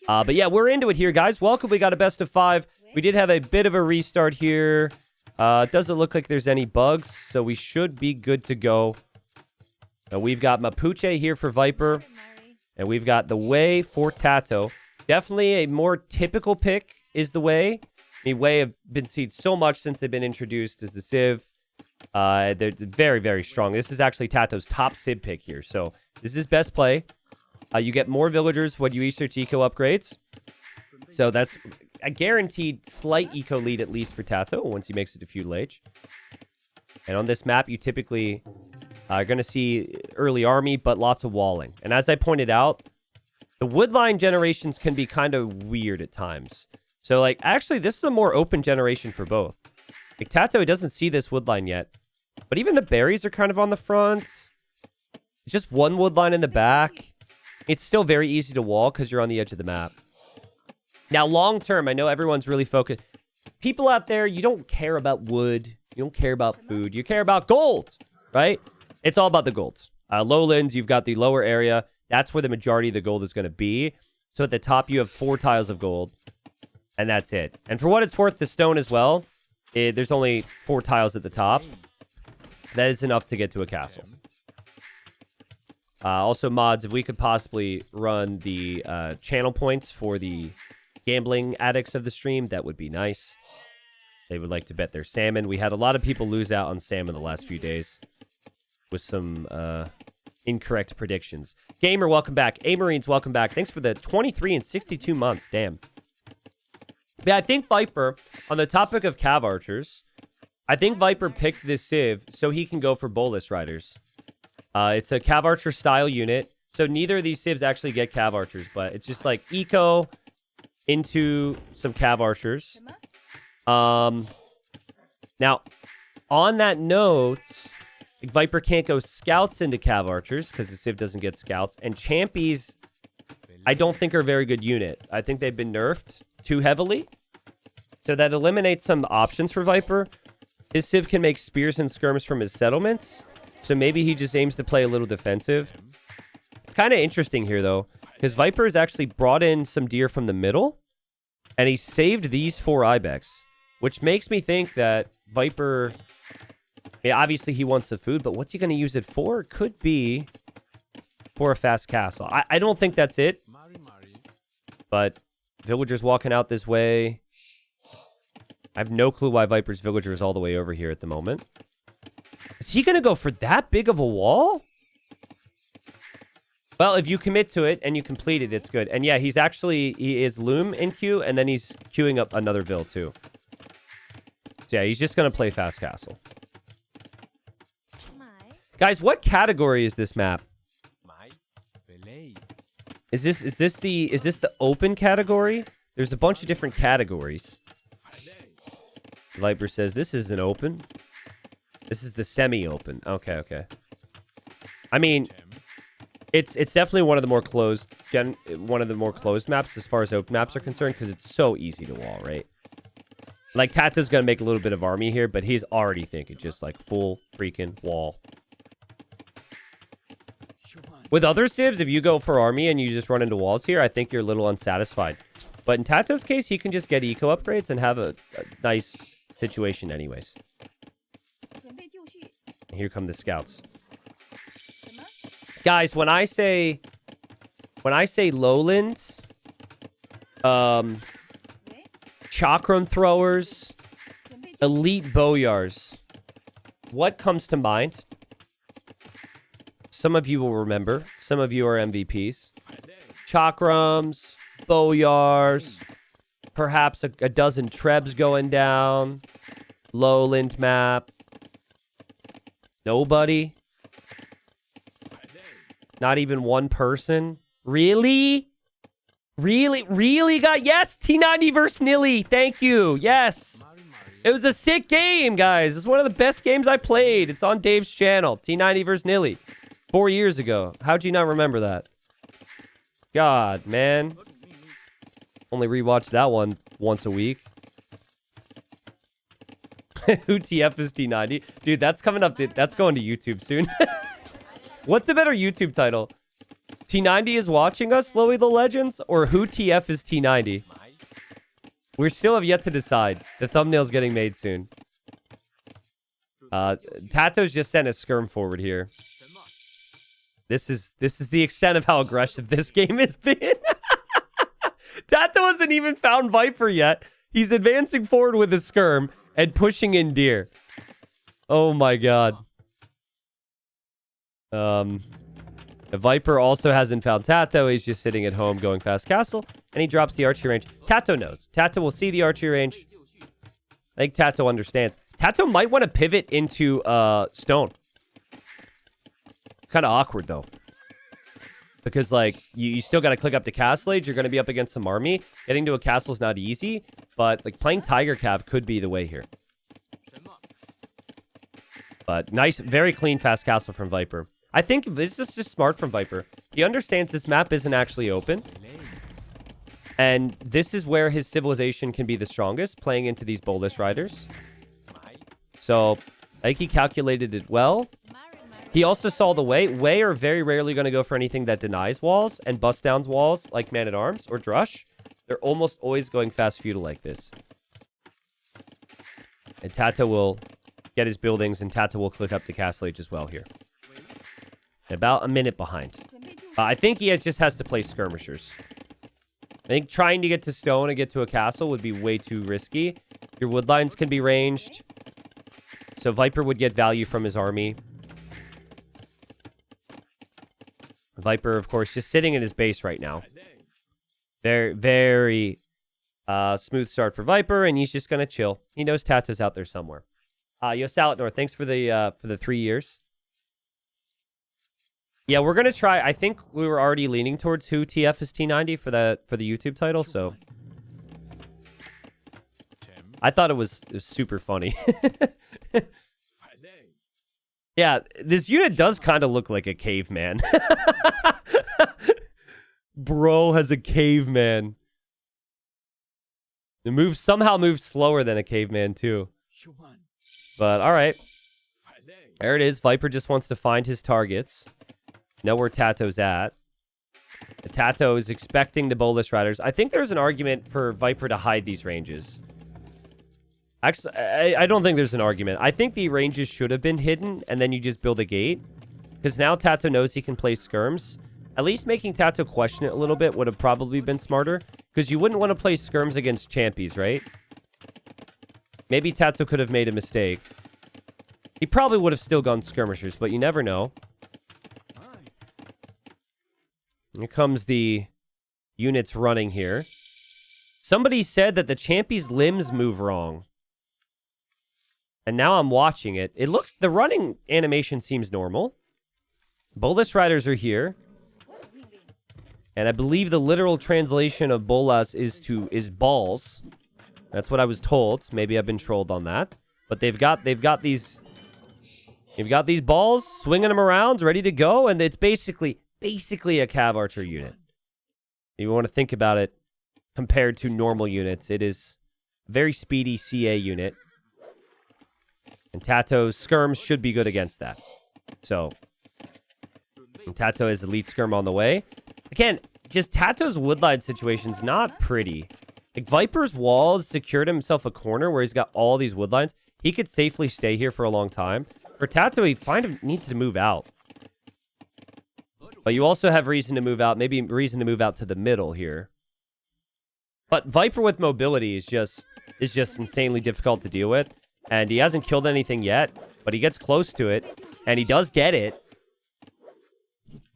But yeah, we're into it here, guys. Welcome. We got a best of 5. We did have a bit of a restart here. It doesn't look like there's any bugs, so we should be good to go. We've got Mapuche here for Viper, and we've got the Way for TaToH. Definitely a more typical pick is the Way. The Way have been seen so much since they've been introduced as the Civ. They're very, very strong. This is actually TaToH's top Civ pick here, so this is his best play. You get more villagers when you research eco upgrades. So that's a guaranteed slight eco lead, at least for TaToH, once he makes it to Feudal Age. And on this map, you typically are going to see early army, but lots of walling. And as I pointed out, the woodline generations can be kind of weird at times. So, like, actually, this is a more open generation for both. Like, TaToH doesn't see this woodline yet. But even the berries are kind of on the front. Just one woodline in the back. It's still very easy to wall because you're on the edge of the map. Now, long term, I know everyone's really focused. People out there, you don't care about wood. You don't care about food. You care about gold, right? It's all about the gold. Lowlands, you've got the lower area. That's where the majority of the gold is going to be. So at the top, you have 4 tiles of gold. And that's it. And for what it's worth, the stone as well, there's only 4 tiles at the top. That is enough to get to a castle. Also, mods, if we could possibly run the channel points for the gambling addicts of the stream, that would be nice. They would like to bet their salmon. We had a lot of people lose out on salmon the last few days with some incorrect predictions. Gamer, welcome back. A-Marines, welcome back. Thanks for the 23 and 62 months. Damn. Yeah, I think Viper, on the topic of Cav Archers, I think Viper picked this Civ so he can go for Bolus Riders. It's a Cav Archer style unit. So neither of these Civs actually get Cav Archers, but it's just like eco into some Cav Archers. Now, on that note, Viper can't go Scouts into Cav Archers because the Civ doesn't get Scouts. And Champies, I don't think are a very good unit. I think they've been nerfed too heavily. So that eliminates some options for Viper. His Civ can make spears and skirmishes from his settlements. So maybe he just aims to play a little defensive. It's kind of interesting here, though, because Viper has actually brought in some deer from the middle, and he saved these 4 ibex, which makes me think that Viper, yeah, obviously he wants the food, but what's he going to use it for? Could be for a fast castle. I don't think that's it, but villagers walking out this way. I have no clue why Viper's villager is all the way over here at the moment. Is he going to go for that big of a wall? Well, if you commit to it and you complete it, it's good. And yeah, he is Loom in queue, and then he's queuing up another Vill too. So yeah, he's just going to play Fast Castle. Guys, what category is this map? Is this the open category? There's a bunch of different categories. Viper says this isn't open. This is the semi-open. Okay. I mean, it's definitely one of the more closed maps as far as open maps are concerned, because it's so easy to wall, right? Like, TaToH's gonna make a little bit of army here, but he's already thinking just like full freaking wall. With other civs, if you go for army and you just run into walls here, I think you're a little unsatisfied. But in TaToH's case, he can just get eco upgrades and have a nice situation anyways. Here come the scouts. Guys, when I say lowlands, chakram throwers, elite bowyars, what comes to mind? Some of you will remember. Some of you are MVPs. Chakrams, bowyars, perhaps a dozen trebs going down. Lowland map. Nobody? Not even one person? Really? Really got... Yes! T90 versus Nilly. Thank you. Yes. It was a sick game, guys. It's one of the best games I played. It's on Dave's channel. T90 versus Nilly. 4 years ago. How'd you not remember that? God, man. Only rewatch that one once a week. Who TF is T90? Dude, that's coming up. That's going to YouTube soon. What's a better YouTube title? T90 is watching us, Loey the Legends, or who TF is T90? We still have yet to decide. The thumbnail's getting made soon. TaToH just sent a skirm forward here. This is the extent of how aggressive this game has been. TaToH hasn't even found Viper yet. He's advancing forward with a skirm and pushing in deer. Oh my god. The Viper also hasn't found TaToH. He's just sitting at home going fast castle. And he drops the archery range. TaToH knows. TaToH will see the archery range. I think TaToH understands. TaToH might want to pivot into stone. Kind of awkward, though. Because, like, you still got to click up to castle age. You're going to be up against some army. Getting to a castle is not easy. But, like, playing Tiger Cav could be the way here. But nice, very clean fast castle from Viper. I think this is just smart from Viper. He understands this map isn't actually open. And this is where his civilization can be the strongest, playing into these Bolus Riders. So, I think he calculated it well. He also saw the way. Way are very rarely going to go for anything that denies walls and bust downs walls, like Man-at-Arms or Drush. They're almost always going fast feudal like this. And TaToH will get his buildings, and TaToH will click up to castle age as well here. About a minute behind. I think he just has to play skirmishers. I think trying to get to stone and get to a castle would be way too risky. Your wood lines can be ranged. So Viper would get value from his army. Viper, of course, just sitting in his base right now. Very, very smooth start for Viper, and he's just going to chill. He knows TaToH's out there somewhere. Yo, Salad North, thanks for the 3 years. Yeah, we're gonna try. I think we were already leaning towards who TF is T90 for the YouTube title, so I thought it was super funny. Yeah, this unit does kind of look like a caveman. Bro has a caveman. The somehow moves slower than a caveman too. But all right, there it is. Viper just wants to find his targets. Know where TaToH's at. The TaToH is expecting the Bolus Riders. I think there's an argument for Viper to hide these ranges. Actually, I don't think there's an argument. I think the ranges should have been hidden, and then you just build a gate. Because now TaToH knows he can play skirms. At least making TaToH question it a little bit would have probably been smarter. Because you wouldn't want to play skirms against champies, right? Maybe TaToH could have made a mistake. He probably would have still gone skirmishers, but you never know. Here comes the units running here. Somebody said that the champy's limbs move wrong. And now I'm watching it. The running animation seems normal. Bolus Riders are here. And I believe the literal translation of bolas is balls. That's what I was told. Maybe I've been trolled on that. But they've got these balls, swinging them around, ready to go, and it's basically a cav archer unit. You want to think about it compared to normal units. It is a very speedy CA unit. And TaToH's skirms should be good against that. So, TaToH has elite skirm on the way. Again, just TaToH's woodline situation's not pretty. Like, Viper's walls secured himself a corner where he's got all these woodlines. He could safely stay here for a long time. For TaToH, he needs to move out. But you also have reason to move out. Maybe reason to move out to the middle here. But Viper with mobility is just insanely difficult to deal with. And he hasn't killed anything yet. But he gets close to it. And he does get it.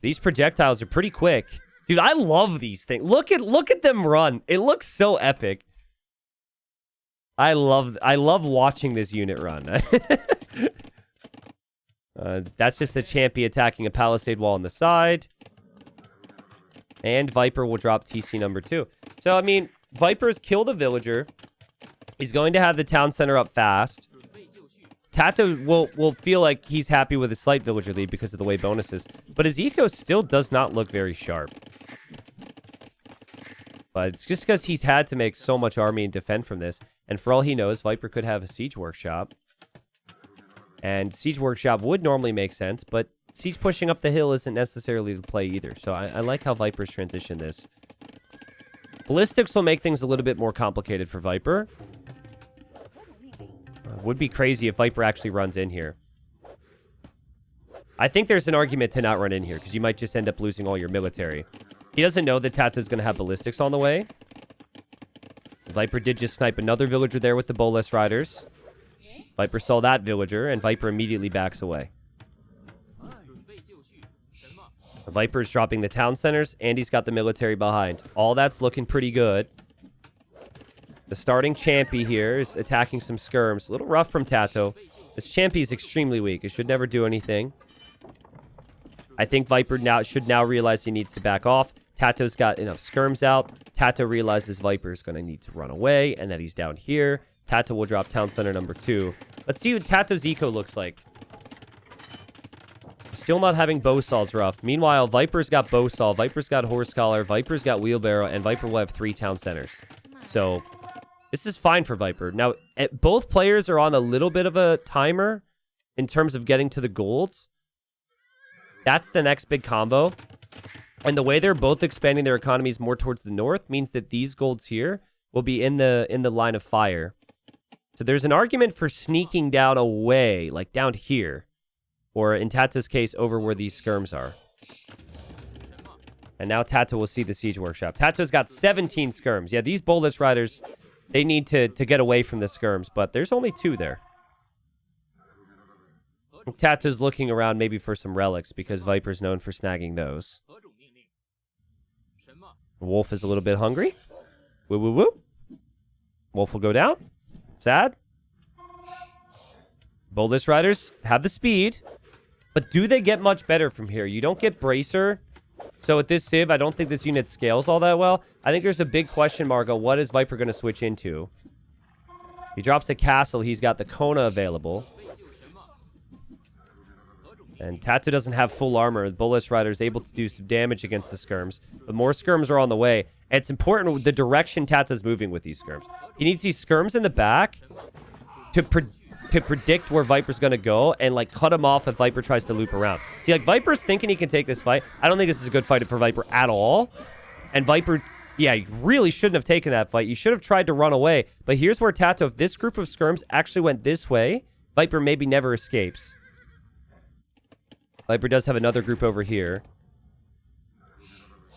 These projectiles are pretty quick. Dude, I love these things. Look at them run. It looks so epic. I love watching this unit run. That's just a champion attacking a palisade wall on the side. And Viper will drop TC number 2. So, I mean, Viper's killed a villager. He's going to have the town center up fast. TaToH will feel like he's happy with his slight villager lead because of the way bonuses. But his eco still does not look very sharp. But it's just because he's had to make so much army and defend from this. And for all he knows, Viper could have a siege workshop. And siege workshop would normally make sense, but siege pushing up the hill isn't necessarily the play either. So I like how Viper's transitioned this. Ballistics will make things a little bit more complicated for Viper. Would be crazy if Viper actually runs in here. I think there's an argument to not run in here, because you might just end up losing all your military. He doesn't know that TaToH's going to have ballistics on the way. Viper did just snipe another villager there with the Bolus Riders. Viper saw that villager, and Viper immediately backs away. Viper is dropping the town centers, and he's got the military behind. All that's looking pretty good. The starting Champy here is attacking some skirms. A little rough from TaToH. This Champy is extremely weak. It should never do anything. I think Viper should now realize he needs to back off. TaToH's got enough skirms out. TaToH realizes Viper is going to need to run away, and that he's down here. TaToH will drop town center number 2. Let's see what TaToH's eco looks like. Still not having bow saw's rough. Meanwhile, Viper's got bow saw. Viper's got horse collar. Viper's got wheelbarrow, and Viper will have 3 town centers. So this is fine for Viper. Now, both players are on a little bit of a timer in terms of getting to the golds. That's the next big combo. And the way they're both expanding their economies more towards the north means that these golds here will be in the line of fire. So there's an argument for sneaking down away, like down here. Or in TaToH's case, over where these skirms are. And now TaToH will see the siege workshop. TaToH's got 17 skirms. Yeah, these Bolus Riders, they need to get away from the skirms, but there's only 2 there. TaToH's looking around maybe for some relics, because Viper's known for snagging those. Wolf is a little bit hungry. Woo, woo, woo. Wolf will go down. Sad. Bolus Riders have the speed. But do they get much better from here? You don't get Bracer. So with this Civ, I don't think this unit scales all that well. I think there's a big question mark on what is Viper going to switch into. He drops a castle. He's got the Kona available. And TaToH doesn't have full armor. The Bolus Rider is able to do some damage against the skirms. But more skirms are on the way. And it's important the direction TaToH's moving with these skirms. He needs these skirms in the back to predict where Viper's going to go and, like, cut him off if Viper tries to loop around. See, like, Viper's thinking he can take this fight. I don't think this is a good fight for Viper at all. And Viper, yeah, you really shouldn't have taken that fight. You should have tried to run away. But here's where TaToH, if this group of skirms actually went this way, Viper maybe never escapes. Viper does have another group over here.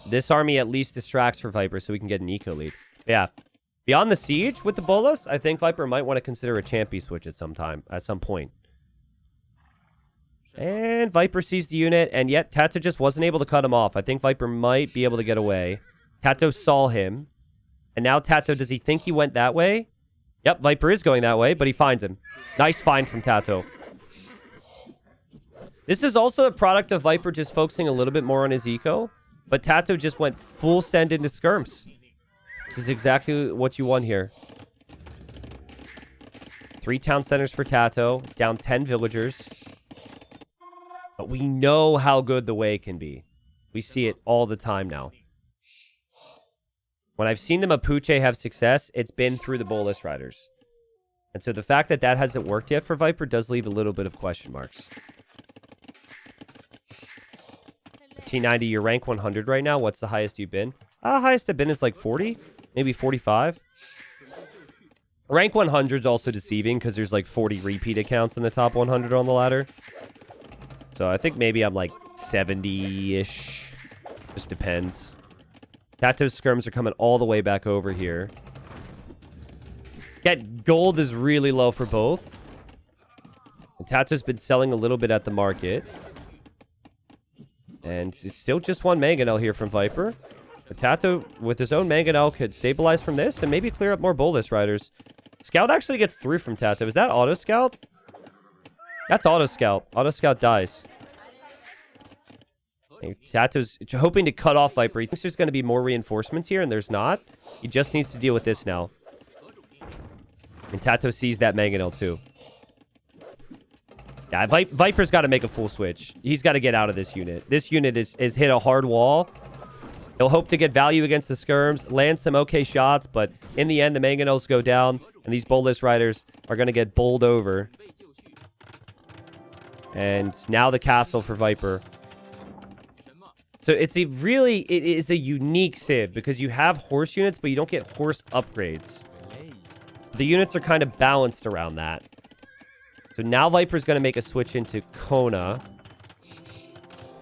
This army at least distracts for Viper so we can get an eco lead. Yeah. Beyond the siege with the Bolus, I think Viper might want to consider a Champy switch at some point. And Viper sees the unit, and yet TaToH just wasn't able to cut him off. I think Viper might be able to get away. TaToH saw him. And now TaToH, does he think he went that way? Yep, Viper is going that way, but he finds him. Nice find from TaToH. This is also a product of Viper just focusing a little bit more on his eco. But TaToH just went full send into skirms. This is exactly what you want here. 3 town centers for TaToH. Down 10 villagers. But we know how good the way can be. We see it all the time now. When I've seen the Mapuche have success, it's been through the Bolus Riders. And so the fact that that hasn't worked yet for Viper does leave a little bit of question marks. T90, you're rank 100 right now. What's the highest you've been? Highest I've been is like 40, maybe 45. Rank 100 is also deceiving because there's like 40 repeat accounts in the top 100 on the ladder. So I think maybe I'm like 70-ish. Just depends. TaToH's skirms are coming all the way back over here. Get gold is really low for both. And TaToH's been selling a little bit at the market. And it's still just one mangonel here from Viper. But TaToH, with his own mangonel, could stabilize from this and maybe clear up more Bolus Riders. Scout actually gets through from TaToH. Is that Auto Scout? That's Auto Scout. Auto Scout dies. Okay, TaToH's hoping to cut off Viper. He thinks there's going to be more reinforcements here, and there's not. He just needs to deal with this now. And TaToH sees that mangonel too. Yeah, Viper's got to make a full switch. He's got to get out of this unit. This unit is hit a hard wall. He'll hope to get value against the skirms, land some okay shots, but in the end, the mangonels go down, and these Bolus Riders are going to get bowled over. And now the castle for Viper. So it is a unique civ because you have horse units, but you don't get horse upgrades. The units are kind of balanced around that. So now Viper's going to make a switch into Kona.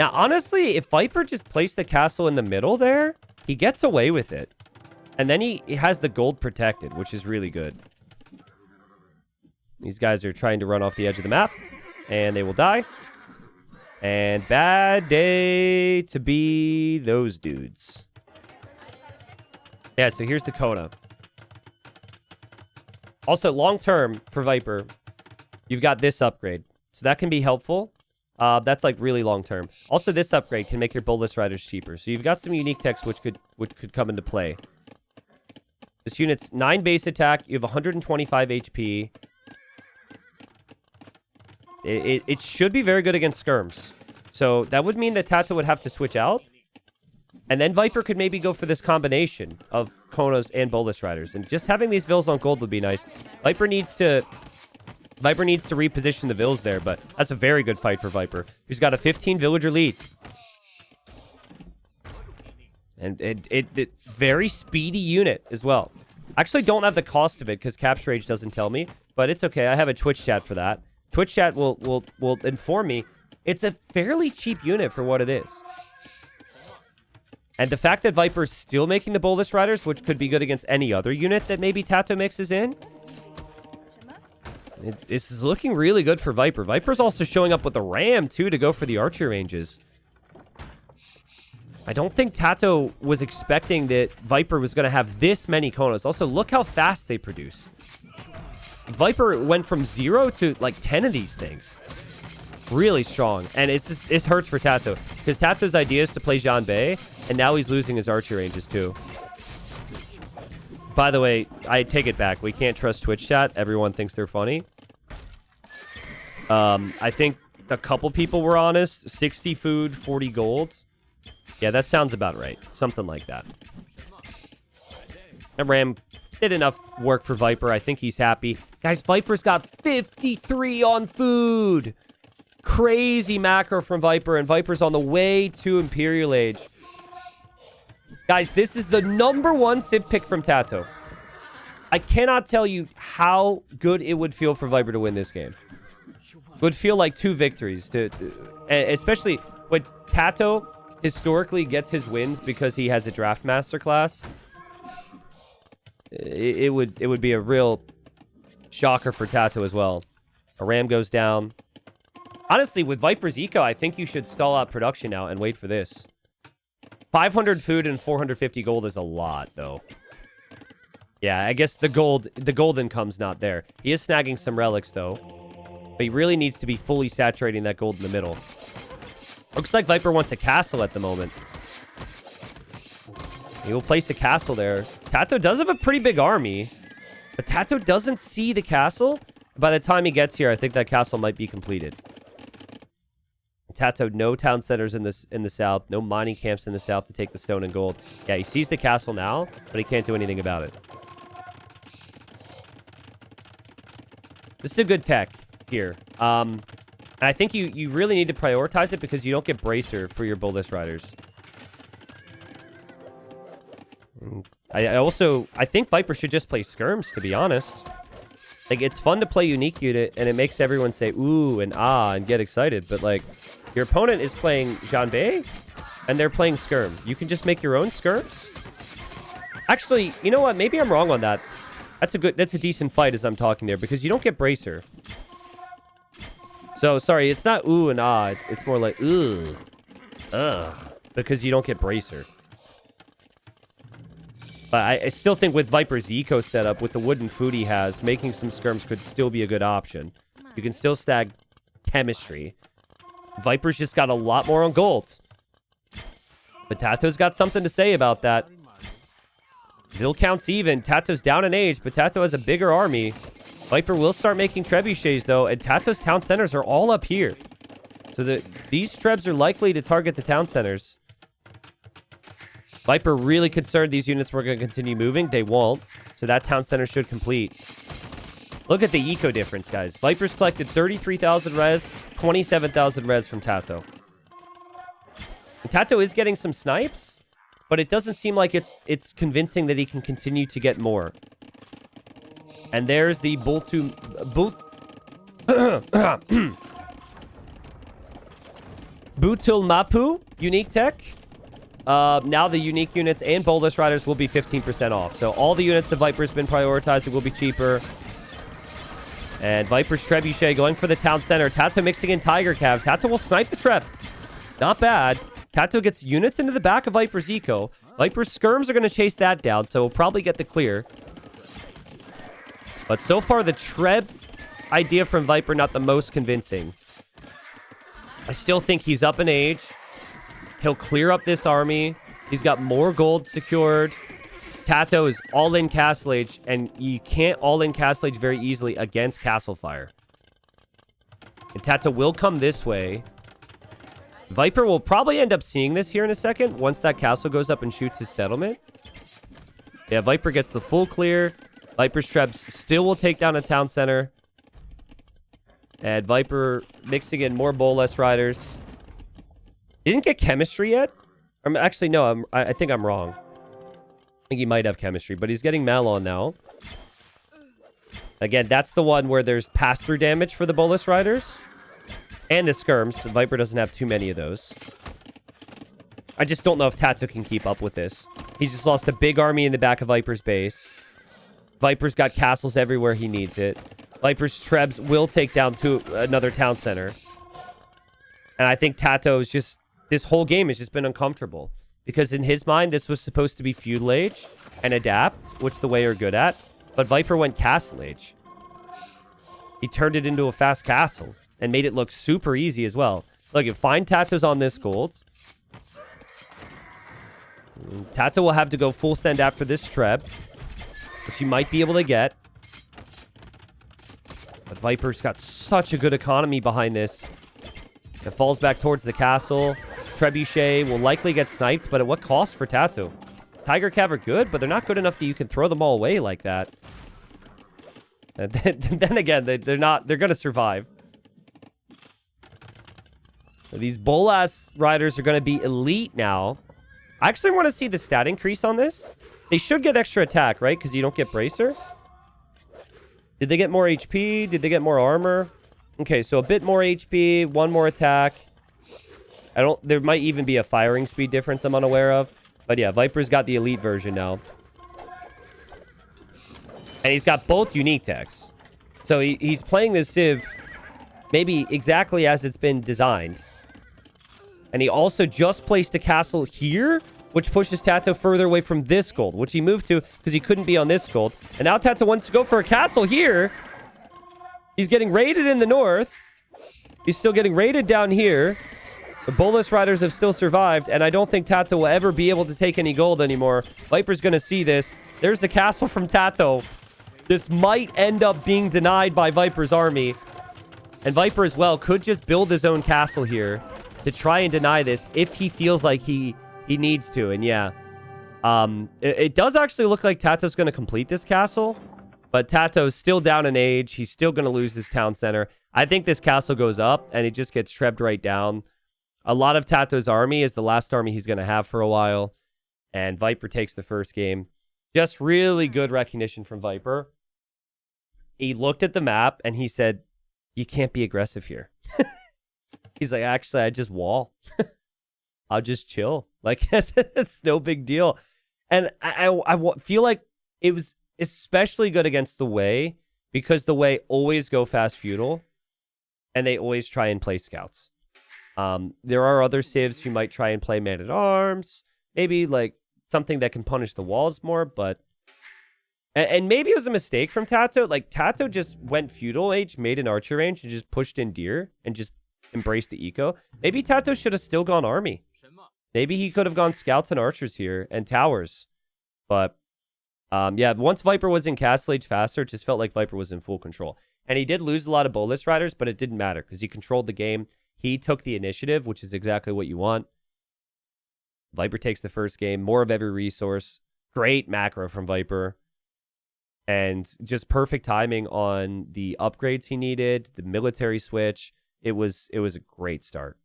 Now, honestly, if Viper just placed the castle in the middle there, he gets away with it. And then he has the gold protected, which is really good. These guys are trying to run off the edge of the map, and they will die. And bad day to be those dudes. Yeah, so here's the Kona. Also, long-term for Viper, you've got this upgrade. So that can be helpful. That's like really long-term. Also, this upgrade can make your Bolus Riders cheaper. So you've got some unique techs which could come into play. This unit's 9 base attack. You have 125 HP. It should be very good against skirms. So that would mean that TaToH would have to switch out. And then Viper could maybe go for this combination of Konas and Bolus Riders. And just having these Vills on gold would be nice. Viper needs to reposition the Vills there, but that's a very good fight for Viper, who's got a 15 villager lead. And it very speedy unit as well. Actually don't have the cost of it because Capture Age doesn't tell me, but it's okay. I have a Twitch chat for that. Twitch chat will inform me. It's a fairly cheap unit for what it is. And the fact that Viper's still making the Bolus Riders, which could be good against any other unit that maybe TaToH mixes in, this is looking really good for Viper. Viper's also showing up with a ram, too, to go for the archer ranges. I don't think TaToH was expecting that Viper was going to have this many Konas. Also, look how fast they produce. Viper went from 0 to, like, 10 of these things. Really strong. And it hurts for TaToH. Because TaToH's idea is to play Janbei, and now he's losing his archer ranges, too. By the way, I take it back. We can't trust Twitch chat. Everyone thinks they're funny. I think a couple people were honest. 60 food, 40 gold. Yeah, that sounds about right. Something like that. And Ram did enough work for Viper. I think he's happy. Guys, Viper's got 53 on food. Crazy macro from Viper, and Viper's on the way to Imperial Age. Guys, this is the #1 civ pick from TaToH. I cannot tell you how good it would feel for Viper to win this game. It would feel like 2 victories, especially when TaToH historically gets his wins because he has a draft master class. It would be a real shocker for TaToH as well. A ram goes down. Honestly, with Viper's eco, I think you should stall out production now and wait for this. 500 food and 450 gold is a lot, though. Yeah, I guess the gold income's not there. He is snagging some relics, though. But he really needs to be fully saturating that gold in the middle. Looks like Viper wants a castle at the moment. He will place a castle there. TaToH does have a pretty big army. But TaToH doesn't see the castle. By the time he gets here, I think that castle might be completed. TaToH, no town centers in the south. No mining camps in the south to take the stone and gold. Yeah, he sees the castle now, but he can't do anything about it. This is a good tech here. And I think you really need to prioritize it because you don't get Bracer for your Bolus Riders. I think Viper should just play Skirms, to be honest. Like, it's fun to play unique unit, and it makes everyone say ooh and ah and get excited. But, like, your opponent is playing Janbei, and they're playing Skirm. You can just make your own Skirms. Actually, you know what? Maybe I'm wrong on that. That's a decent fight as I'm talking there, because you don't get Bracer. So, sorry, it's not ooh and ah. It's more like ugh. Ugh. Because you don't get Bracer. But I still think with Viper's eco setup, with the wooden food he has, making some skirms could still be a good option. You can still stag chemistry. Viper's just got a lot more on gold. But TaToH's got something to say about that. Vill counts even. TaToH's down in age, but TaToH has a bigger army. Viper will start making trebuchets, though, and TaToH's town centers are all up here. So these trebs are likely to target the town centers. Viper really concerned these units were going to continue moving. They won't. So that town center should complete. Look at the eco difference, guys. Viper's collected 33,000 res, 27,000 res from TaToH. And TaToH is getting some snipes, but it doesn't seem like it's convincing that he can continue to get more. And there's the Butul unique tech. Now the unique units and Bolus Riders will be 15% off. So all the units that Viper's been prioritizing will be cheaper. And Viper's Trebuchet going for the town center. TaToH mixing in Tiger Cav. TaToH will snipe the Treb. Not bad. TaToH gets units into the back of Viper's Eco. Viper's Skirms are going to chase that down, so we'll probably get the clear. But so far, the Treb idea from Viper, not the most convincing. I still think he's up in age. He'll clear up this army. He's got more gold secured. TaToH is all-in Castle Age, and you can't all-in Castle Age very easily against Castle Fire. And TaToH will come this way. Viper will probably end up seeing this here in a second once that castle goes up and shoots his settlement. Yeah, Viper gets the full clear. Viper's Trebs still will take down a town center. And Viper mixing in more Bolus Riders. He didn't get chemistry yet? Actually, no, I think I'm wrong. I think he might have chemistry, but he's getting Malon now. Again, that's the one where there's pass-through damage for the Bolus Riders. And the Skirms. Viper doesn't have too many of those. I just don't know if TaToH can keep up with this. He's just lost a big army in the back of Viper's base. Viper's got castles everywhere he needs it. Viper's Trebs will take down another town center. And I think TaToH is just... This whole game has just been uncomfortable. Because in his mind, this was supposed to be Feudal Age and Adapt, which the way are good at. But Viper went Castle Age. He turned it into a fast castle and made it look super easy as well. Look, if fine TaToH's on this gold. TaToH will have to go full send after this Treb, which he might be able to get. But Viper's got such a good economy behind this. It falls back towards the castle. Trebuchet will likely get sniped, but at what cost for TaToH? Tiger Cav are good, but they're not good enough that you can throw them all away like that. And then again, they're not. They're going to survive. These Bolas Riders are going to be elite now. I actually want to see the stat increase on this. They should get extra attack, right? Because you don't get Bracer. Did they get more HP? Did they get more armor? Okay, so a bit more HP, one more attack. There might even be a firing speed difference I'm unaware of. But yeah, Viper's got the elite version now. And he's got both unique techs. So he's playing this Civ maybe exactly as it's been designed. And he also just placed a castle here, which pushes TaToH further away from this gold, which he moved to because he couldn't be on this gold. And now TaToH wants to go for a castle here. He's getting raided in the north. He's still getting raided down here. The Bolus Riders have still survived, and I don't think TaToH will ever be able to take any gold anymore. Viper's going to see this. There's the castle from TaToH. This might end up being denied by Viper's army. And Viper as well could just build his own castle here to try and deny this if he feels like he needs to. And yeah, it does actually look like TaToH's going to complete this castle. But TaToH's still down in age. He's still going to lose this town center. I think this castle goes up and it just gets trebbed right down. A lot of TaToH's army is the last army he's going to have for a while. And Viper takes the first game. Just really good recognition from Viper. He looked at the map and he said, you can't be aggressive here. He's like, actually, I just wall. I'll just chill. Like, it's no big deal. And I feel like it was especially good against the Way because the Way always go fast feudal and they always try and play scouts. There are other civs who might try and play man-at-arms, maybe like something that can punish the walls more, but and maybe it was a mistake from TaToH. Like TaToH just went feudal age, made an archer range, and just pushed in deer and just embraced the eco. Maybe TaToH should have still gone army. Maybe he could have gone scouts and archers here and towers. But yeah, once Viper was in Castle Age faster, it just felt like Viper was in full control. And he did lose a lot of Bolus Riders, but it didn't matter because he controlled the game. He took the initiative, which is exactly what you want. Viper takes the first game. More of every resource. Great macro from Viper. And just perfect timing on the upgrades he needed, the military switch. It was a great start.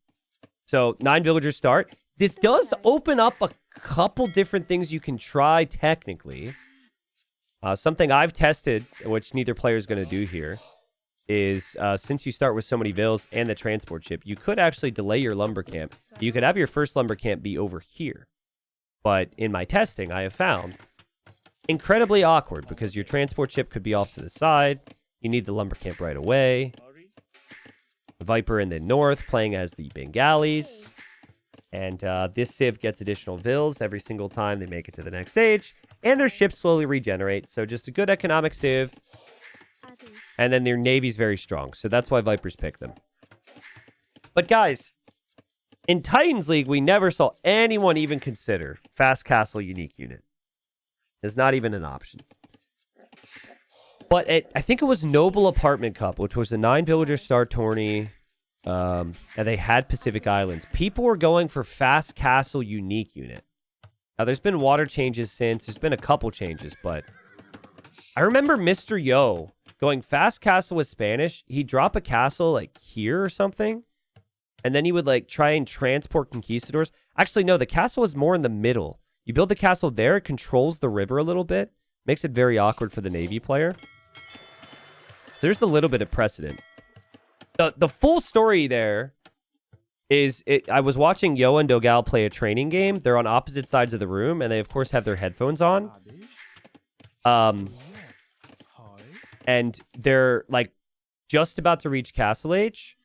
So 9 villagers start. This does open up a couple different things you can try technically. Something I've tested, which neither player is going to do here, is since you start with so many vills and the transport ship, you could actually delay your lumber camp. You could have your first lumber camp be over here. But in my testing, I have found incredibly awkward because your transport ship could be off to the side. You need the lumber camp right away. Viper in the north playing as the Bengalis. And this civ gets additional vills every single time they make it to the next stage. And their ships slowly regenerate. So just a good economic civ. And then their navy's very strong. So that's why Vipers pick them. But guys, in Titans League, we never saw anyone even consider Fast Castle Unique Unit. It's not even an option. But I think it was Noble Apartment Cup, which was the 9 villager start tourney. And they had Pacific Islands. People were going for Fast Castle Unique Unit. Now, there's been water changes since. There's been a couple changes, but I remember Mr. Yo going Fast Castle with Spanish. He'd drop a castle like here or something. And then he would like try and transport conquistadors. Actually, no, the castle is more in the middle. You build the castle there, it controls the river a little bit. Makes it very awkward for the Navy player. There's a little bit of precedent. The full story there is, I was watching Yo and Dogal play a training game. They're on opposite sides of the room, and they, of course, have their headphones on. And they're, like, just about to reach Castle Age.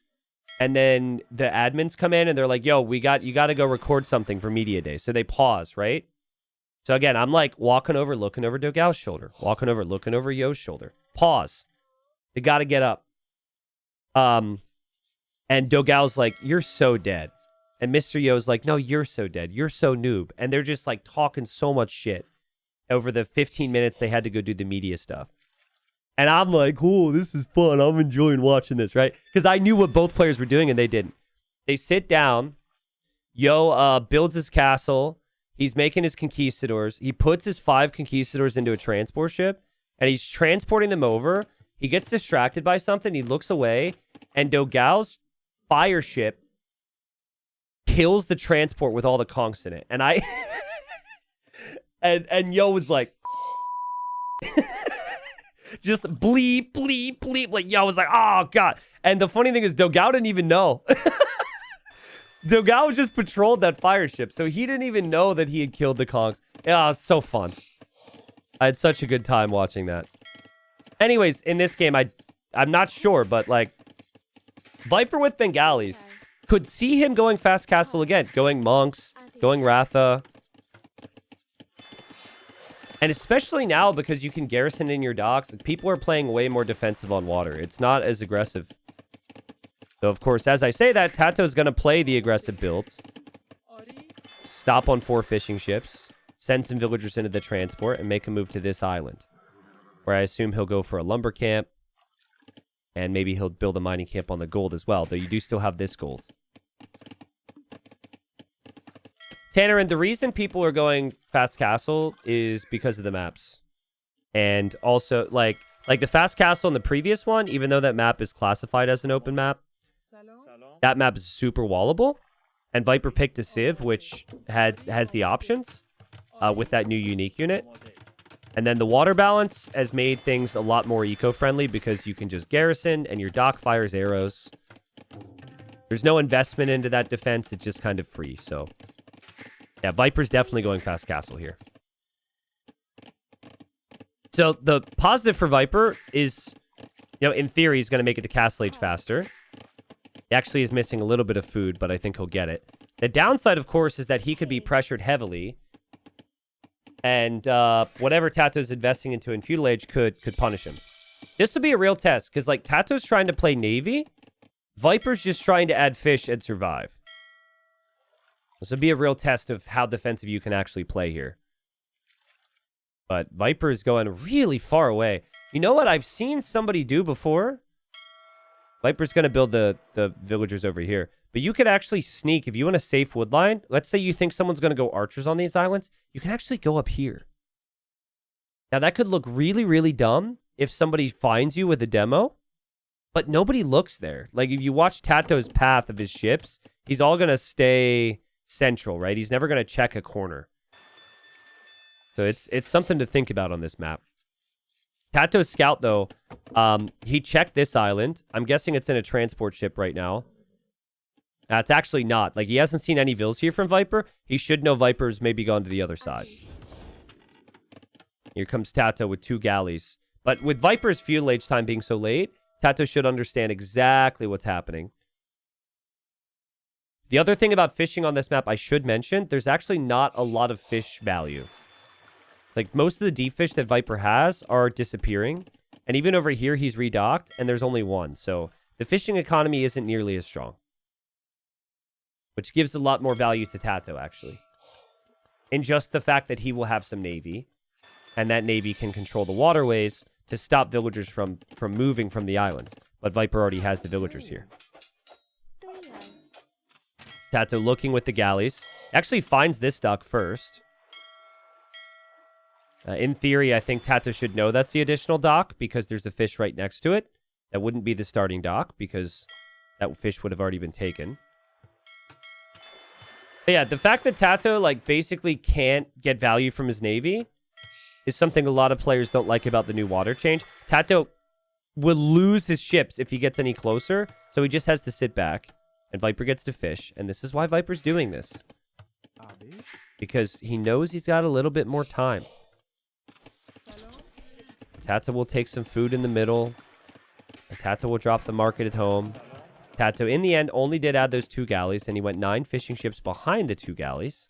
And then the admins come in, and they're like, yo, you got to go record something for Media Day. So they pause, right? So, again, I'm, like, walking over, looking over Dogal's shoulder. Walking over, looking over Yo's shoulder. Pause. They got to get up. And Dogal's like, you're so dead. And Mr. Yo's like, no, you're so dead. You're so noob. And they're just like talking so much shit over the 15 minutes they had to go do the media stuff. And I'm like, oh, this is fun. I'm enjoying watching this, right? Because I knew what both players were doing and they didn't. They sit down. Yo builds his castle. He's making his conquistadors. He puts his 5 conquistadors into a transport ship and he's transporting them over. He gets distracted by something. He looks away, and Dogal's fire ship kills the transport with all the conchs in it. And I, and Yo was like, just bleep, bleep, bleep. Like Yo was like, oh god. And the funny thing is, Dogal didn't even know. Dogal just patrolled that fire ship, so he didn't even know that he had killed the conchs. Yeah, it was so fun. I had such a good time watching that. Anyways, in this game, I'm not sure, but like Viper with Bengalis could see him going Fast Castle again, going Monks, going Ratha. And especially now because you can garrison in your docks, people are playing way more defensive on water. It's not as aggressive. So, of course, as I say that, TaToH is going to play the aggressive build. Stop on 4 fishing ships, send some villagers into the transport, and make a move to this island. Where I assume he'll go for a lumber camp. And maybe he'll build a mining camp on the gold as well. Though you do still have this gold. Tanner, and the reason people are going Fast Castle is because of the maps. And also, like the Fast Castle in the previous one, even though that map is classified as an open map, that map is super wallable. And Viper picked a Civ, which has the options with that new unique unit. And then the water balance has made things a lot more eco-friendly because you can just garrison and your dock fires arrows. There's no investment into that defense. It's just kind of free. So, yeah, Viper's definitely going Fast Castle here. So the positive for Viper is, you know, in theory, he's going to make it to Castle Age faster. He actually is missing a little bit of food, but I think he'll get it. The downside, of course, is that he could be pressured heavily. And whatever TaToH's investing into in Feudal Age could punish him. This would be a real test, because like TaToH's trying to play Navy, Viper's just trying to add fish and survive. This would be a real test of how defensive you can actually play here. But Viper is going really far away. You know what I've seen somebody do before? Viper's going to build the villagers over here. But you could actually sneak, if you want a safe wood line, let's say you think someone's going to go archers on these islands, you can actually go up here. Now, that could look really, really dumb if somebody finds you with a demo, but nobody looks there. Like, if you watch TaToH's path of his ships, he's all going to stay central, right? He's never going to check a corner. So it's something to think about on this map. TaToH's scout, though, he checked this island. I'm guessing it's in a transport ship right now. It's actually not. Like, he hasn't seen any vills here from Viper. He should know Viper's maybe gone to the other side. Here comes TaToH with 2 galleys. But with Viper's fuel age time being so late, TaToH should understand exactly what's happening. The other thing about fishing on this map I should mention, there's actually not a lot of fish value. Like, most of the deep fish that Viper has are disappearing. And even over here, he's redocked, and there's only 1. So the fishing economy isn't nearly as strong. Which gives a lot more value to TaToH, actually. In just the fact that he will have some navy. And that navy can control the waterways to stop villagers from moving from the islands. But Viper already has the villagers here. TaToH looking with the galleys. Actually finds this dock first. In theory, I think TaToH should know that's the additional dock because there's a fish right next to it. That wouldn't be the starting dock because that fish would have already been taken. But yeah, the fact that TaToH, like, basically can't get value from his navy is something a lot of players don't like about the new water change. TaToH will lose his ships if he gets any closer, so he just has to sit back, and Viper gets to fish, and this is why Viper's doing this. Because he knows he's got a little bit more time. TaToH will take some food in the middle. And TaToH will drop the market at home. TaToH, in the end, only did add those 2 galleys, and he went 9 fishing ships behind the 2 galleys.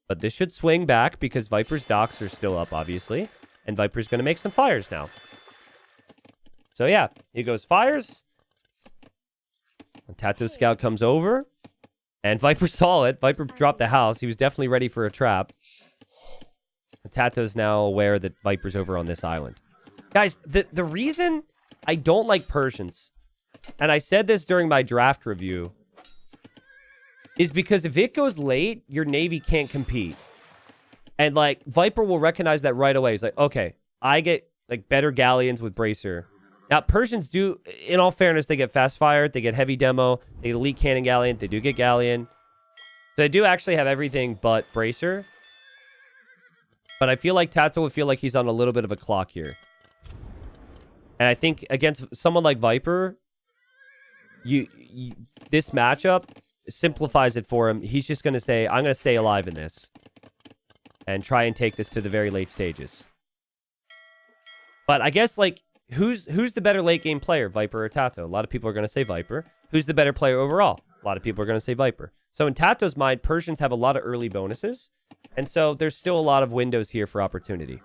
But this should swing back because Viper's docks are still up, obviously. And Viper's going to make some fires now. So yeah, he goes fires. And TaToH's scout comes over. And Viper saw it. Viper dropped the house. He was definitely ready for a trap. TaToH's now aware that Viper's over on this island. Guys, the reason I don't like Persians, and I said this during my draft review, is because if it goes late, your navy can't compete. And, like, Viper will recognize that right away. He's like, okay, I get, like, better galleons with Bracer. Now, Persians do, in all fairness, they get fast fire, they get heavy demo, they get elite cannon galleon, they do get galleon. So they do actually have everything but Bracer. But I feel like TaToH would feel like he's on a little bit of a clock here. And I think against someone like Viper, this matchup simplifies it for him. He's just going to say, I'm going to stay alive in this. And try and take this to the very late stages. But I guess, like, who's the better late game player, Viper or TaToH? A lot of people are going to say Viper. Who's the better player overall? A lot of people are going to say Viper. So in TaToH's mind, Persians have a lot of early bonuses. And so there's still a lot of windows here for opportunity.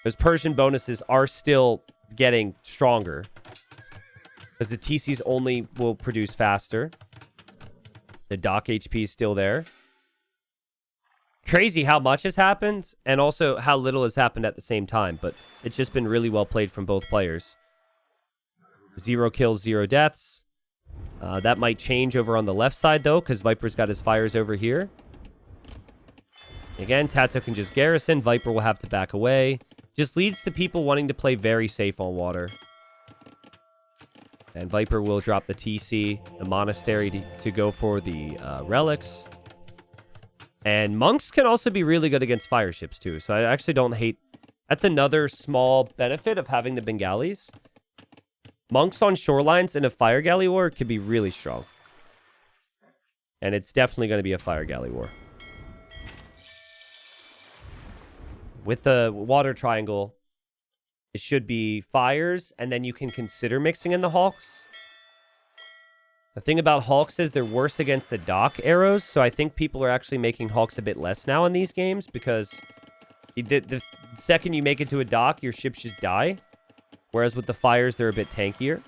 Those Persian bonuses are still getting stronger. Because the TCs only will produce faster. The dock HP is still there. Crazy how much has happened. And also how little has happened at the same time. But it's just been really well played from both players. 0 kills, 0 deaths. That might change over on the left side, though, because Viper's got his fires over here. Again, TaToH can just garrison. Viper will have to back away. Just leads to people wanting to play very safe on water. And Viper will drop the TC, the monastery, to go for the relics. And monks can also be really good against fire ships, too. So I actually don't hate... That's another small benefit of having the Bengalis. Monks on shorelines in a fire galley war could be really strong. And it's definitely going to be a fire galley war. With the water triangle, it should be fires, and then you can consider mixing in the Hawks. The thing about Hawks is they're worse against the dock arrows, so I think people are actually making Hawks a bit less now in these games, because the second you make it to a dock, your ships just die. Whereas with the fires, they're a bit tankier.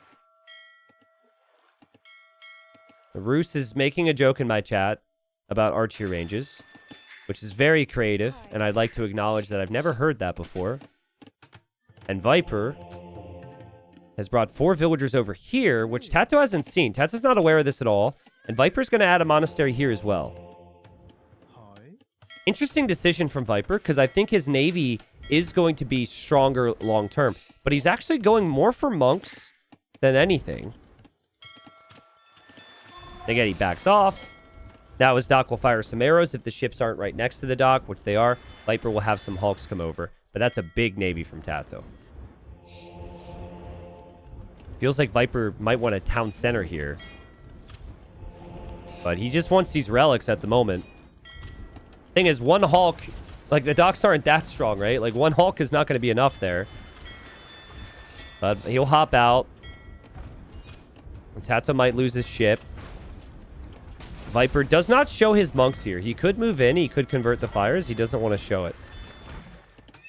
Roos is making a joke in my chat about archery ranges, which is very creative, and I'd like to acknowledge that I've never heard that before. And Viper has brought 4 villagers over here, which TaToH hasn't seen. TaToH's not aware of this at all, and Viper's going to add a monastery here as well. Interesting decision from Viper, because I think his navy is going to be stronger long-term. But he's actually going more for monks than anything. Again, he backs off. Now his dock will fire some arrows if the ships aren't right next to the dock, which they are. Viper will have some hulks come over. But that's a big navy from TaToH. Feels like Viper might want a town center here. But he just wants these relics at the moment. Thing is, one Hulk, like the docks aren't that strong, right? Like one Hulk is not going to be enough there. But he'll hop out. And TaToH might lose his ship. Viper does not show his monks here. He could move in. He could convert the fires. He doesn't want to show it.